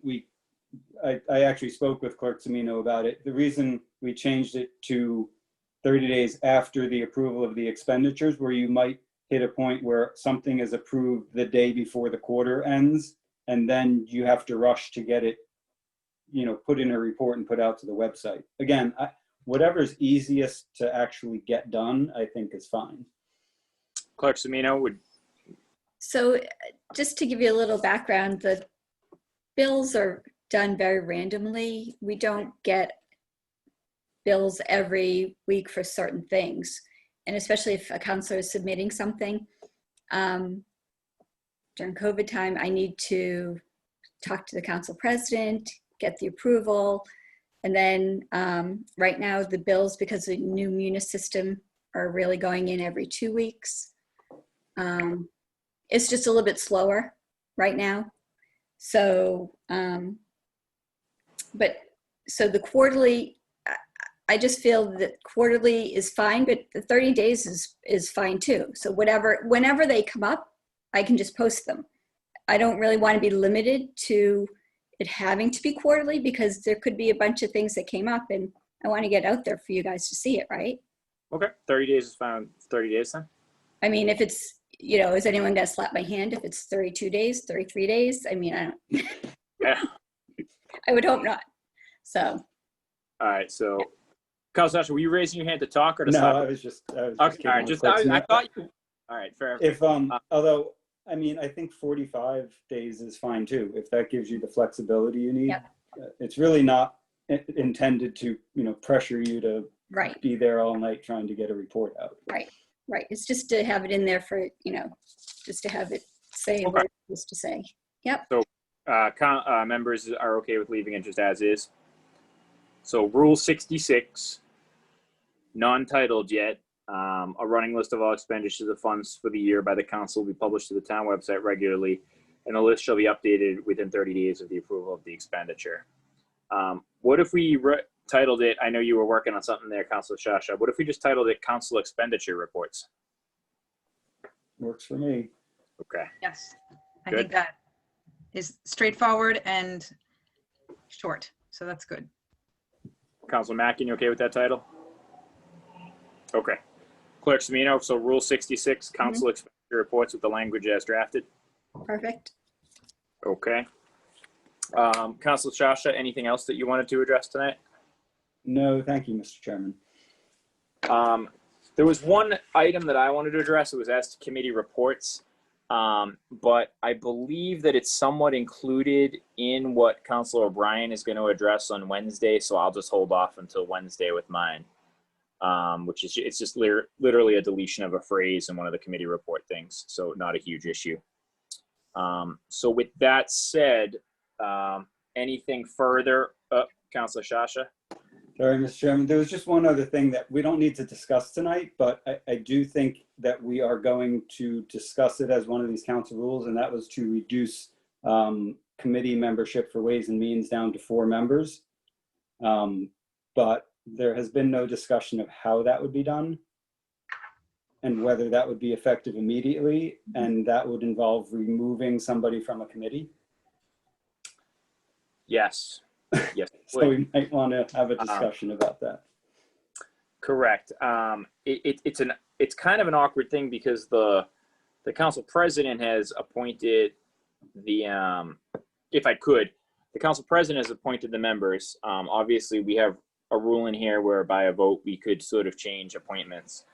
I actually spoke with Clerk Semino about it. The reason we changed it to 30 days after the approval of the expenditures, where you might hit a point where something is approved the day before the quarter ends, and then you have to rush to get it, put in a report and put out to the website. Again, whatever's easiest to actually get done, I think is fine. Clerk Semino would. So just to give you a little background, the bills are done very randomly. We don't get bills every week for certain things. And especially if a counselor is submitting something, during COVID time, I need to talk to the council president, get the approval. And then right now the bills, because of the new Munis system, are really going in every 2 weeks. It's just a little bit slower right now. So, so the quarterly, I just feel that quarterly is fine, but the 30 days is fine too. So whenever they come up, I can just post them. I don't really want to be limited to it having to be quarterly because there could be a bunch of things that came up and I want to get out there for you guys to see it, right? Okay, 30 days is fine. 30 days then? I mean, if it's, is anyone going to slap my hand if it's 32 days, 33 days? I mean, I don't, Yeah. I would hope not. So. All right, so, Councilor Sasha, were you raising your hand to talk or to No, stop? I was just Okay, all right, I thought you, all right, fair. If, although, I mean, I think 45 days is fine too, if that gives you the flexibility you need. Yep. It's really not intended to, pressure you to Right, be there all night trying to get a report out. right. It's just to have it in there for, just to have it say what it's supposed to say. Yep. So, members are okay with leaving it just as is. So Rule 66, non-titled yet, a running list of all expenditures of funds for the year by the council will be published to the town website regularly, and the list shall be updated within 30 days of the approval of the expenditure. What if we titled it, I know you were working on something there, Councilor Shasha, what if we just titled it Council Expenditure Reports? Works for me. Okay. Yes, I Good. think that is straightforward and short, so that's good. Councilor Mackin, you okay with that title? Okay. Clerk Semino, so Rule 66, Council Expenditure Reports with the language as drafted. Perfect. Okay. Councilor Shasha, anything else that you wanted to address tonight? No, thank you, Mr. Chairman. There was one item that I wanted to address. It was as to committee reports. But I believe that it's somewhat included in what Councilor O'Brien is going to address on Wednesday. So I'll just hold off until Wednesday with mine, which is, it's just literally a deletion of a phrase in one of the committee report things. So not a huge issue. So with that said, anything further? Councilor Shasha? Sorry, Mr. Chairman. There was just one other thing that we don't need to discuss tonight, but I do think that we are going to discuss it as one of these council rules, and that was to reduce committee membership for Ways and Means down to 4 members. But there has been no discussion of how that would be done and whether that would be effective immediately, and that would involve removing somebody from a committee. Yes. Yes. So we might want to have a discussion about that. Correct. It's kind of an awkward thing because the council president has appointed the council president has appointed the members. Obviously, we have a rule in here where by a vote we could sort of change appointments.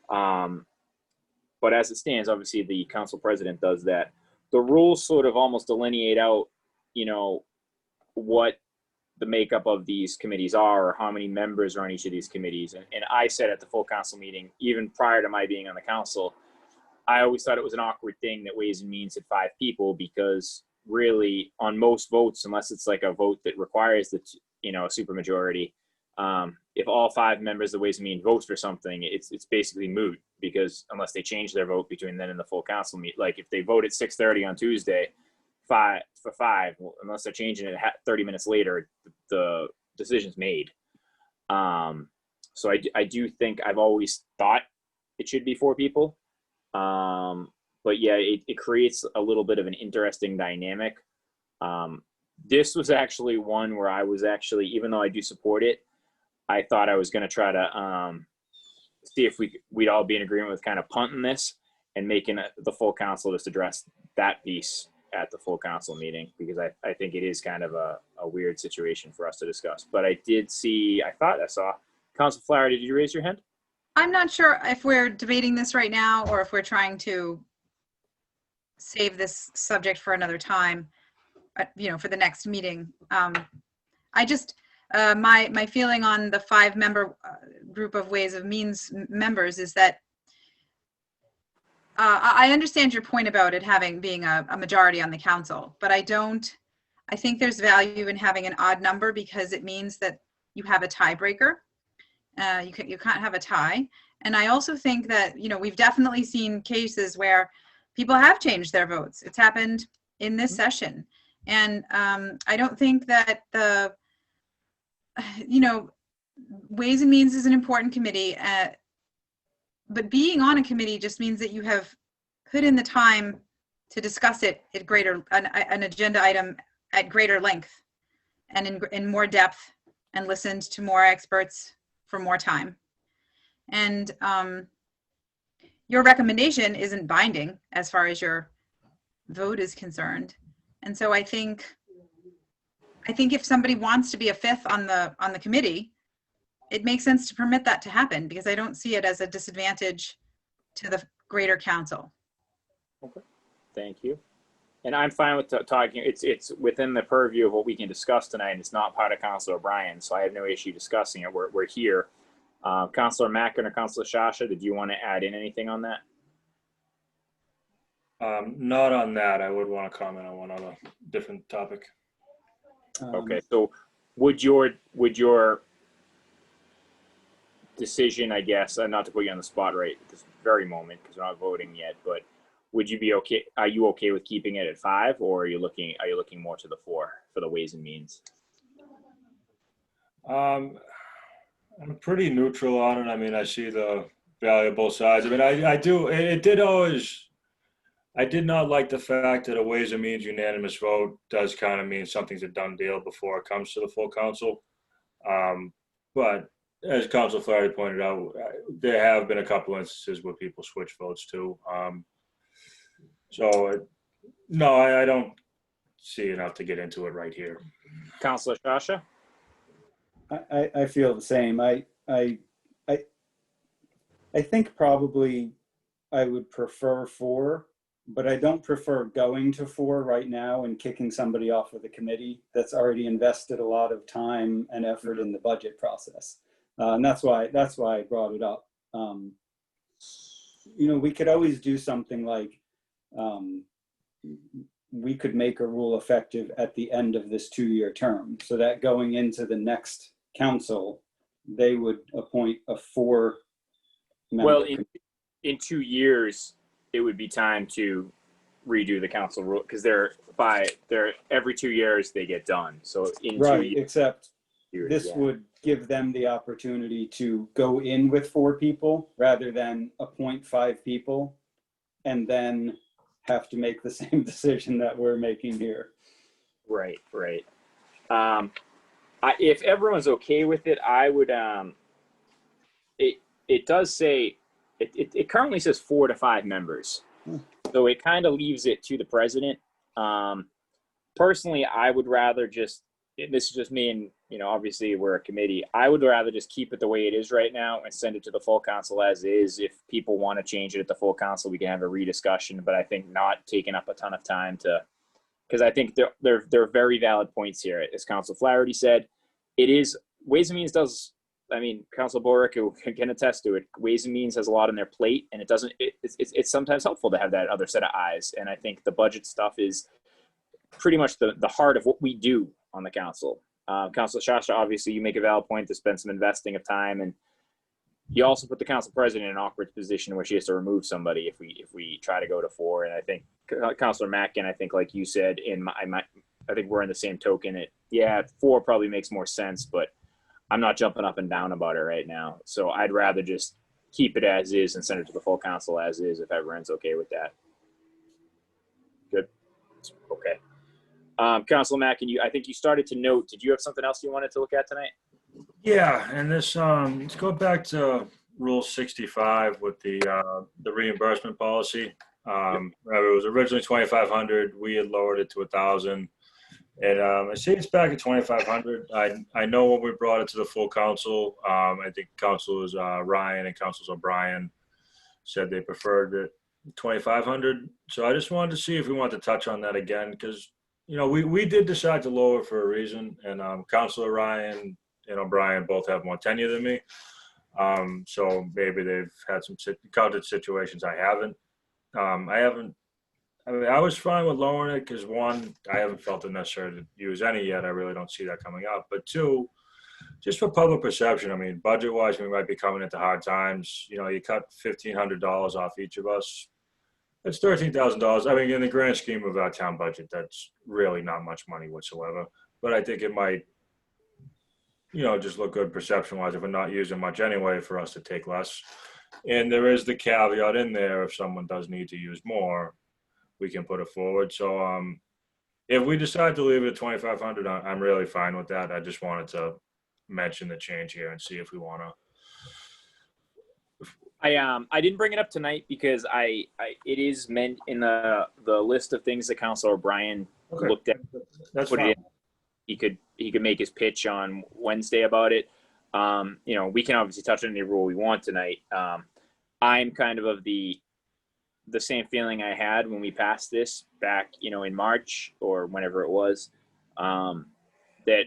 But as it stands, obviously the council president does that. The rules sort of almost delineate out, what the makeup of these committees are or how many members are on each of these committees. And I said at the full council meeting, even prior to my being on the council, I always thought it was an awkward thing that Ways and Means had 5 people because really on most votes, unless it's like a vote that requires the, a supermajority, if all 5 members of Ways and Means votes for something, it's basically moot because unless they change their vote between then and the full council meet, like if they vote at 6:30 on Tuesday, 5 for 5, well, unless they're changing it 30 minutes later, the decision's made. So I do think I've always thought it should be 4 people. But yeah, it creates a little bit of an interesting dynamic. This was actually one where I was actually, even though I do support it, I thought I was going to try to see if we'd all be in agreement with kind of punting this and making the full council just address that piece at the full council meeting, because I think it is kind of a weird situation for us to discuss. But I thought I saw. Councilor Flower, did you raise your hand? I'm not sure if we're debating this right now or if we're trying to save this subject for another time, for the next meeting. I just, my feeling on the 5-member group of Ways of Means members is that I understand your point about it being a majority on the council, but I think there's value in having an odd number because it means that you have a tiebreaker. You can't have a tie. And I also think that, we've definitely seen cases where people have changed their votes. It's happened in this session. And I don't think that Ways and Means is an important committee, but being on a committee just means that you have put in the time to discuss it at an agenda item at greater length and in more depth, and listened to more experts for more time. And your recommendation isn't binding as far as your vote is concerned. And so I think if somebody wants to be a fifth on the committee, it makes sense to permit that to happen, because I don't see it as a disadvantage to the greater council. Okay, thank you. And I'm fine with talking. It's within the purview of what we can discuss tonight. It's not part of Councilor O'Brien, so I have no issue discussing it. We're here. Councilor Mackin or Councilor Shasha, did you want to add in anything on that? Not on that. I would want to comment on one other different topic. Okay, so would your decision, I guess, not to put you on the spot right at this very moment because we're not voting yet, but would you be okay? Are you okay with keeping it at 5, or are you looking more to the 4 for the Ways and Means? I'm pretty neutral on it. I mean, I see the valuable sides. I mean, I do. It did always. I did not like the fact that a Ways and Means unanimous vote does kind of mean something's a done deal before it comes to the full council. But as Council Flaherty pointed out, there have been a couple instances where people switch votes too. No, I don't see enough to get into it right here. Councilor Shasha? I feel the same. I think probably I would prefer 4, but I don't prefer going to 4 right now and kicking somebody off of the committee that's already invested a lot of time and effort in the budget process. And that's why I brought it up. We could always do something like, we could make a rule effective at the end of this 2-year term, so that going into the next council, they would appoint a 4-member. Well, in 2 years, it would be time to redo the council rule, because they're every 2 years they get done. So in right, 2 years, except this would give them the opportunity to go in with 4 people rather than appoint 5 people and then have to make the same decision that we're making here. Right. If everyone's okay with it, I would. It does say it currently says 4 to 5 members, so it kind of leaves it to the president. Personally, I would rather just. This is just me, and obviously we're a committee. I would rather just keep it the way it is right now and send it to the full council as is. If people want to change it at the full council, we can have a rediscussion. But I think not taking up a ton of time because I think there are very valid points here. As Council Flaherty said, it is Ways and Means does. I mean, Council Boric can attest to it. Ways and Means has a lot on their plate, and it's sometimes helpful to have that other set of eyes. And I think the budget stuff is pretty much the heart of what we do on the council. Councilor Shasha, obviously you make a valid point to spend some investing of time, and you also put the council president in an awkward position where she has to remove somebody if we try to go to 4. And I think Councilor Mackin, I think like you said, I think we're in the same token. 4 probably makes more sense, but I'm not jumping up and down about it right now. So I'd rather just keep it as is and send it to the full council as is if everyone's okay with that. Good. Okay. Councilor Mackin, I think you started to note, did you have something else you wanted to look at tonight? Yeah, and this let's go back to Rule 65 with the reimbursement policy. It was originally 2,500. We had lowered it to 1,000, and I see it's back at 2,500. I know when we brought it to the full council, I think Councilors Ryan and Councilors O'Brien said they preferred it 2,500. So I just wanted to see if we want to touch on that again, because we did decide to lower for a reason, and Councilor Ryan and O'Brien both have more tenure than me. So maybe they've had some counted situations I haven't. I was fine with lowering it because 1, I haven't felt it necessary to use any yet. I really don't see that coming up. But 2, just for public perception, I mean, budget-wise, we might be coming into hard times. You cut $1,500 off each of us. It's $13,000. I mean, in the grand scheme of our town budget, that's really not much money whatsoever. But I think it might just look good perception wise if we're not using much anyway for us to take less. And there is the caveat in there, if someone does need to use more, we can put it forward. So if we decide to leave it at 2,500, I'm really fine with that. I just wanted to mention the change here and see if we want to. I didn't bring it up tonight because it is meant in the list of things that Councilor O'Brien looked at. That's put fine. it in. He could make his pitch on Wednesday about it. We can obviously touch on any rule we want tonight. I'm kind of the same feeling I had when we passed this back, in March or whenever it was, that,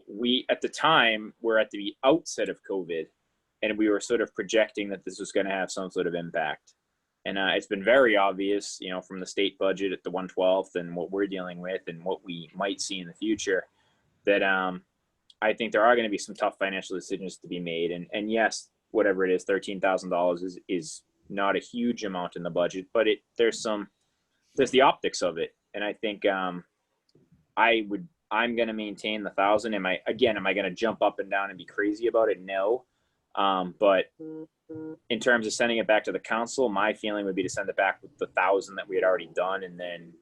we at the time were at the outset of COVID, and we were sort of projecting that this was going to have some sort of impact. And it's been very obvious, from the state budget at the 1/12th and what we're dealing with and what we might see in the future, that I think there are going to be some tough financial decisions to be made. And yes, whatever it is, $13,000 is not a huge amount in the budget, but there's the optics of it. And I think I'm going to maintain the 1,000. Am I going to jump up and down and be crazy about it? No. But in terms of sending it back to the council, my feeling would be to send it back with the 1,000 that we had already done. And then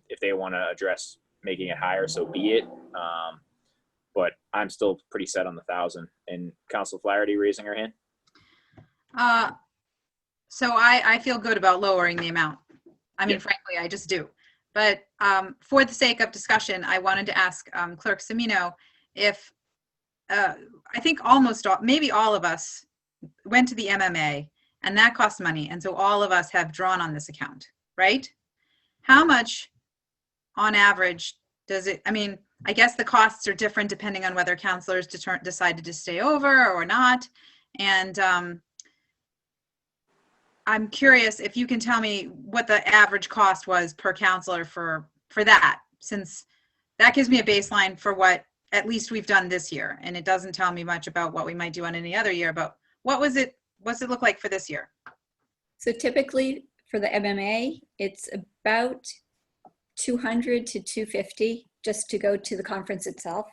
if they want to address making it higher, so be it. But I'm still pretty set on the 1,000. And Council Flaherty raising her hand. So I feel good about lowering the amount. I mean, Yeah. frankly, I just do. But for the sake of discussion, I wanted to ask Clerk Semino if I think maybe all of us went to the MMA, and that costs money. And so all of us have drawn on this account, right? How much on average does it, I guess the costs are different depending on whether counselors decided to stay over or not. And I'm curious if you can tell me what the average cost was per counselor for that, since that gives me a baseline for what at least we've done this year. And it doesn't tell me much about what we might do on any other year, but what's it look like for this year? So typically for the MMA, it's about 200 to 250 just to go to the conference itself.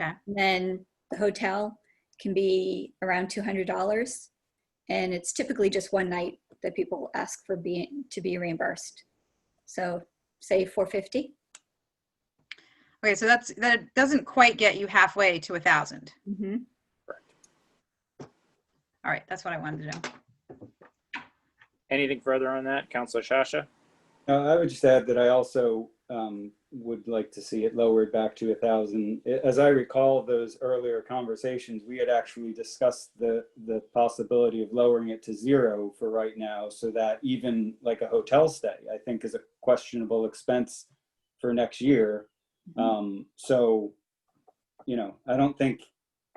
Okay. And then the hotel can be around $200. And it's typically just one night that people ask to be reimbursed. So say 450. Okay, so that doesn't quite get you halfway to 1,000. Mm-hmm. All right, that's what I wanted to know. Anything further on that, Councilor Shasha? I would just add that I also would like to see it lowered back to 1,000. As I recall those earlier conversations, we had actually discussed the possibility of lowering it to 0 for right now, so that even like a hotel stay, I think, is a questionable expense for next year. So, I don't think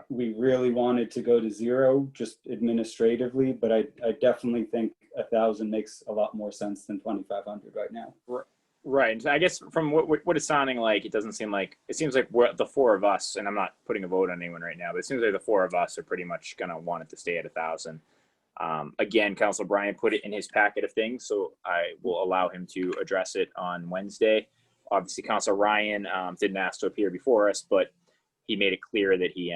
we really wanted to go to 0 just administratively, but I definitely think 1,000 makes a lot more sense than 2,500 right now. Right. I guess from what it's sounding like, it seems like we're the four of us, and I'm not putting a vote on anyone right now, but it seems like the four of us are pretty much going to want it to stay at 1,000. Again, Councilor Bryan put it in his packet of things, so I will allow him to address it on Wednesday. Obviously, Councilor Ryan didn't ask to appear before us, but he made it clear that he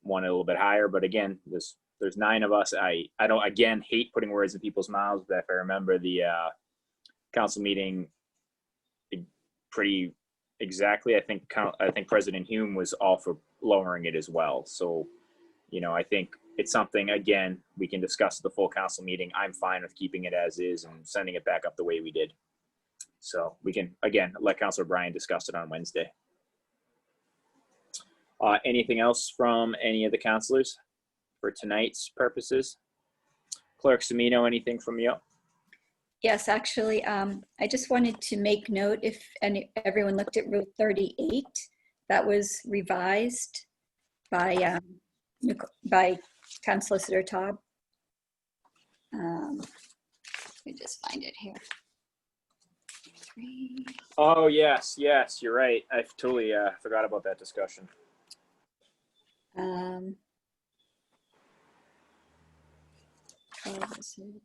wanted a little bit higher. But again, there's 9 of us. I don't, again, hate putting words in people's mouths, but if I remember the council meeting pretty exactly, I think President Hume was all for lowering it as well. So, I think it's something, again, we can discuss at the full council meeting. I'm fine with keeping it as is and sending it back up the way we did. So we can, again, let Councilor Bryan discuss it on Wednesday. Anything else from any of the councilors for tonight's purposes? Clerk Semino, anything from you? Yes, actually, I just wanted to make note, if everyone looked at Rule 38, that was revised by Town Solicitor Todd. Let me just find it here. Oh, yes, you're right. I totally forgot about that discussion. What was it?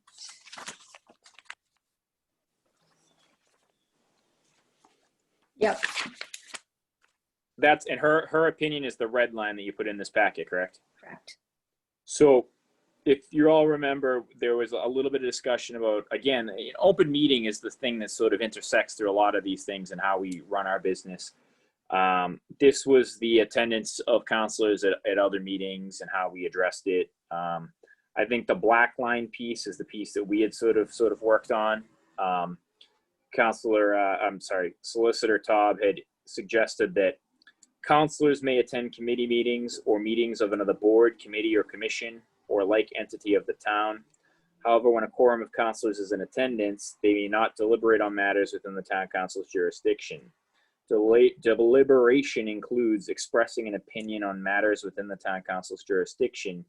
Yep. That's, and her opinion is the red line that you put in this packet, correct? Correct. So if you all remember, there was a little bit of discussion about, again, an open meeting is the thing that sort of intersects through a lot of these things and how we run our business. This was the attendance of counselors at other meetings and how we addressed it. I think the black line piece is the piece that we had sort of worked on. Solicitor Taub had suggested that counselors may attend committee meetings or meetings of another board, committee, or commission, or like entity of the town. However, when a quorum of counselors is in attendance, they may not deliberate on matters within the town council's jurisdiction. Deliberation includes expressing an opinion on matters within the town council's jurisdiction,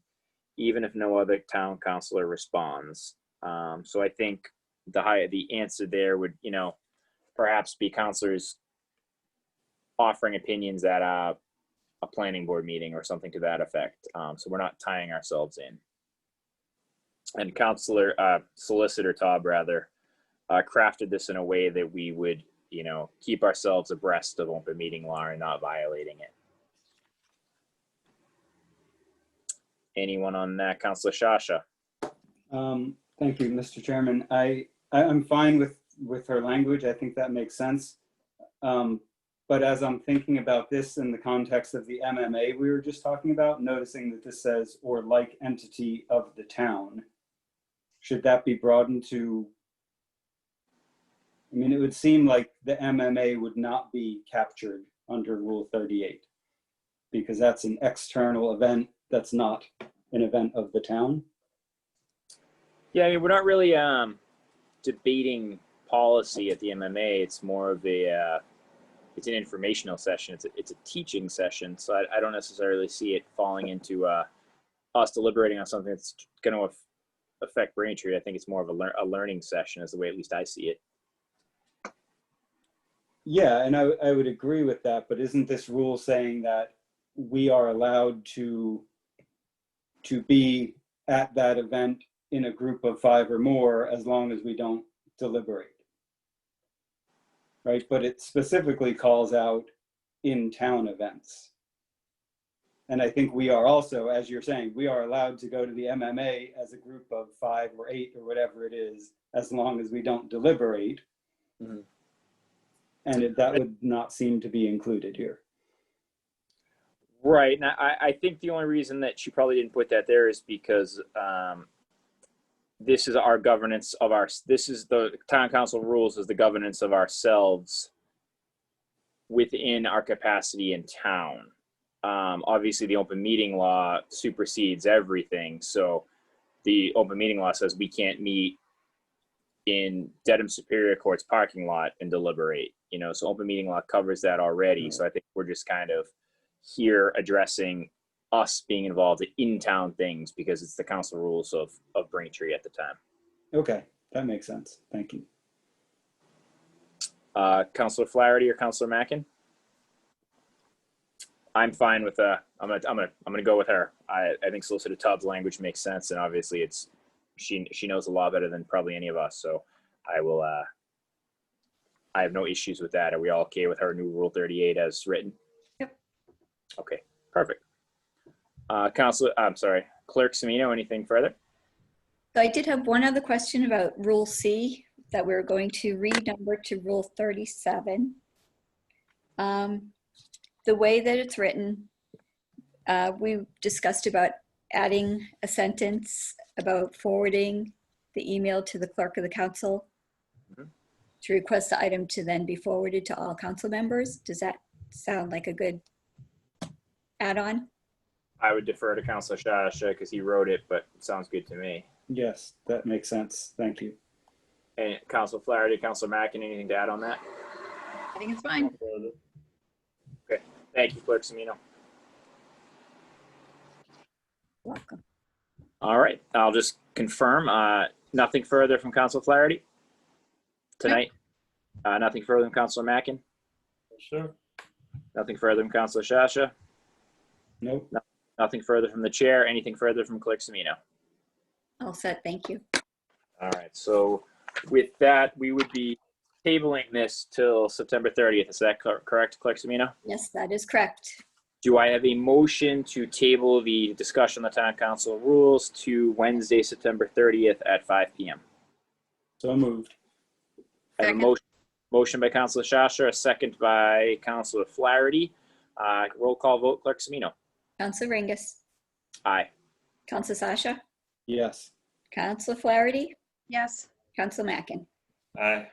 even if no other town councilor responds. So I think the answer there would, perhaps be counselors offering opinions at a planning board meeting or something to that effect. So we're not tying ourselves in. And Solicitor Taub rather, crafted this in a way that we would, keep ourselves abreast of open meeting law and not violating it. Anyone on that? Councilor Shasha? Thank you, Mr. Chairman. I'm fine with her language. I think that makes sense. But as I'm thinking about this in the context of the MMA we were just talking about, noticing that this says, or like entity of the town, should that be broadened to, it would seem like the MMA would not be captured under Rule 38 because that's an external event that's not an event of the town. Yeah, we're not really debating policy at the MMA. It's more of it's an informational session. It's a teaching session. So I don't necessarily see it falling into us deliberating on something that's going to affect Braintree. I think it's more of a learning session, is the way at least I see it. Yeah, and I would agree with that. But isn't this rule saying that we are allowed to be at that event in a group of 5 or more as long as we don't deliberate? Right, but it specifically calls out in-town events. And I think we are also, as you're saying, we are allowed to go to the MMA as a group of 5 or 8 or whatever it is, as long as we don't deliberate. Mm-hmm. And that would not seem to be included here. Right, and I think the only reason that she probably didn't put that there is because this is our governance of this is the town council rules is the governance of ourselves within our capacity in town. Obviously the open meeting law supersedes everything. So the open meeting law says we can't meet in Dedham Superior Court's parking lot and deliberate, so open meeting law covers that already. Mm-hmm. So I think we're just kind of here addressing us being involved in town things because it's the council rules of Braintree at the time. Okay, that makes sense. Thank you. Councilor Flaherty or Councilor Mackin? I'm fine with I'm gonna go with her. I think Solicitor Tubbs' language makes sense, and obviously she knows the law better than probably any of us. So I have no issues with that. Are we all okay with her new Rule 38 as written? Yep. Okay, perfect. Clerk Semino, anything further? So I did have one other question about Rule C that we're going to renumber to Rule 37. The way that it's written, we discussed about adding a sentence about forwarding the email to the clerk of the council to request the item to then be forwarded to all council members. Does that sound like a good add-on? I would defer to Councilor Shasha because he wrote it, but it sounds good to me. Yes, that makes sense. Thank you. And Councilor Flaherty, Councilor Mackin, anything to add on that? I think it's fine. Okay, thank you, Clerk Semino. Welcome. All right, I'll just confirm. Nothing further from Councilor Flaherty tonight. Nothing further from Councilor Mackin. Sure. Nothing further from Councilor Shasha. Nope. Nothing further from the chair. Anything further from Clerk Semino? All set. Thank you. All right. So with that, we would be tabling this till September 30th. Is that correct, Clerk Semino? Yes, that is correct. Do I have a motion to table the discussion on the town council rules to Wednesday, September 30th at 5 p.m.? So moved. I have a Second. motion by Councilor Shasha, a second by Councilor Flaherty. Roll call vote, Clerk Semino. Counselor Ringus, Aye. Counselor Sasha, Yes. Counselor Flaherty, Yes. Counselor Mackin. Aye.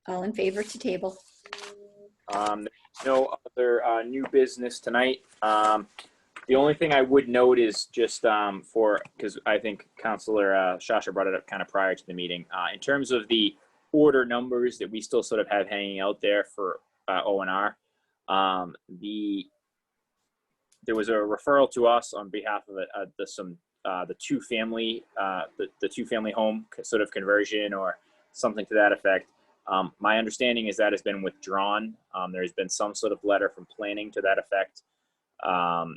All in favor to table. No other new business tonight. The only thing I would note is just because I think Councilor Shasha brought it up kind of prior to the meeting. In terms of the order numbers that we still sort of have hanging out there for O&R, there was a referral to us on behalf of the two-family home sort of conversion or something to that effect. My understanding is that has been withdrawn. There's been some sort of letter from planning to that effect.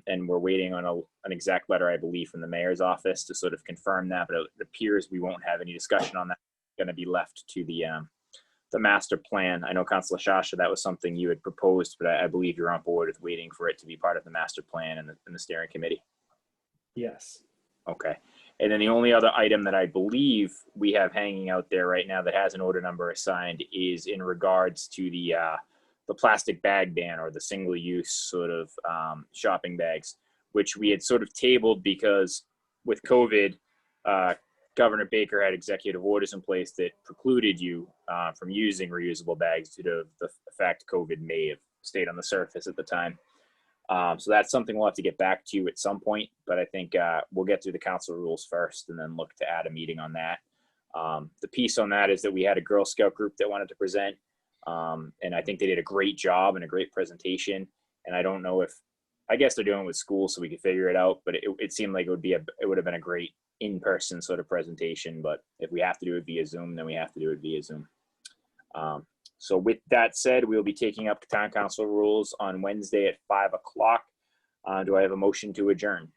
And we're waiting on an exact letter, I believe, from the mayor's office to sort of confirm that, but it appears we won't have any discussion on that. It's going to be left to the master plan. I know Councilor Shasha, that was something you had proposed, but I believe you're on board with waiting for it to be part of the master plan and the steering committee. Yes. Okay. And then the only other item that I believe we have hanging out there right now that has an order number assigned is in regards to the plastic bag ban or the single-use sort of shopping bags, which we had sort of tabled because with COVID, Governor Baker had executive orders in place that precluded you from using reusable bags due to the fact COVID may have stayed on the surface at the time. So that's something we'll have to get back to you at some point, but I think we'll get through the council rules first and then look to add a meeting on that. The piece on that is that we had a Girl Scout group that wanted to present, and I think they did a great job and a great presentation. And I don't know I guess they're doing it with school so we could figure it out, but it seemed like it would have been a great in-person sort of presentation. But if we have to do it via Zoom, then we have to do it via Zoom. So with that said, we'll be taking up town council rules on Wednesday at 5 o'clock. Do I have a motion to adjourn?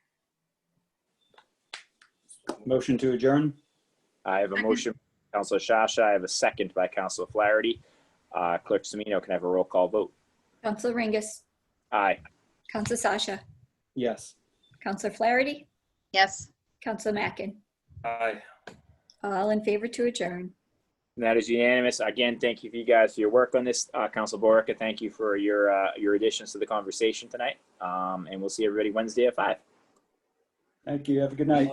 Motion to adjourn? I have a motion by Councilor Shasha. I have a second by Councilor Flaherty. Clerk Semino, can I have a roll call vote? Counselor Ringus, Aye. Counselor Sasha, Yes. Counselor Flaherty, Yes. Counselor Mackin. Aye. All in favor to adjourn. And that is unanimous. Again, thank you for you guys for your work on this. Council Borica, thank you for your additions to the conversation tonight. And we'll see everybody Wednesday at 5. Thank you. Have a good night.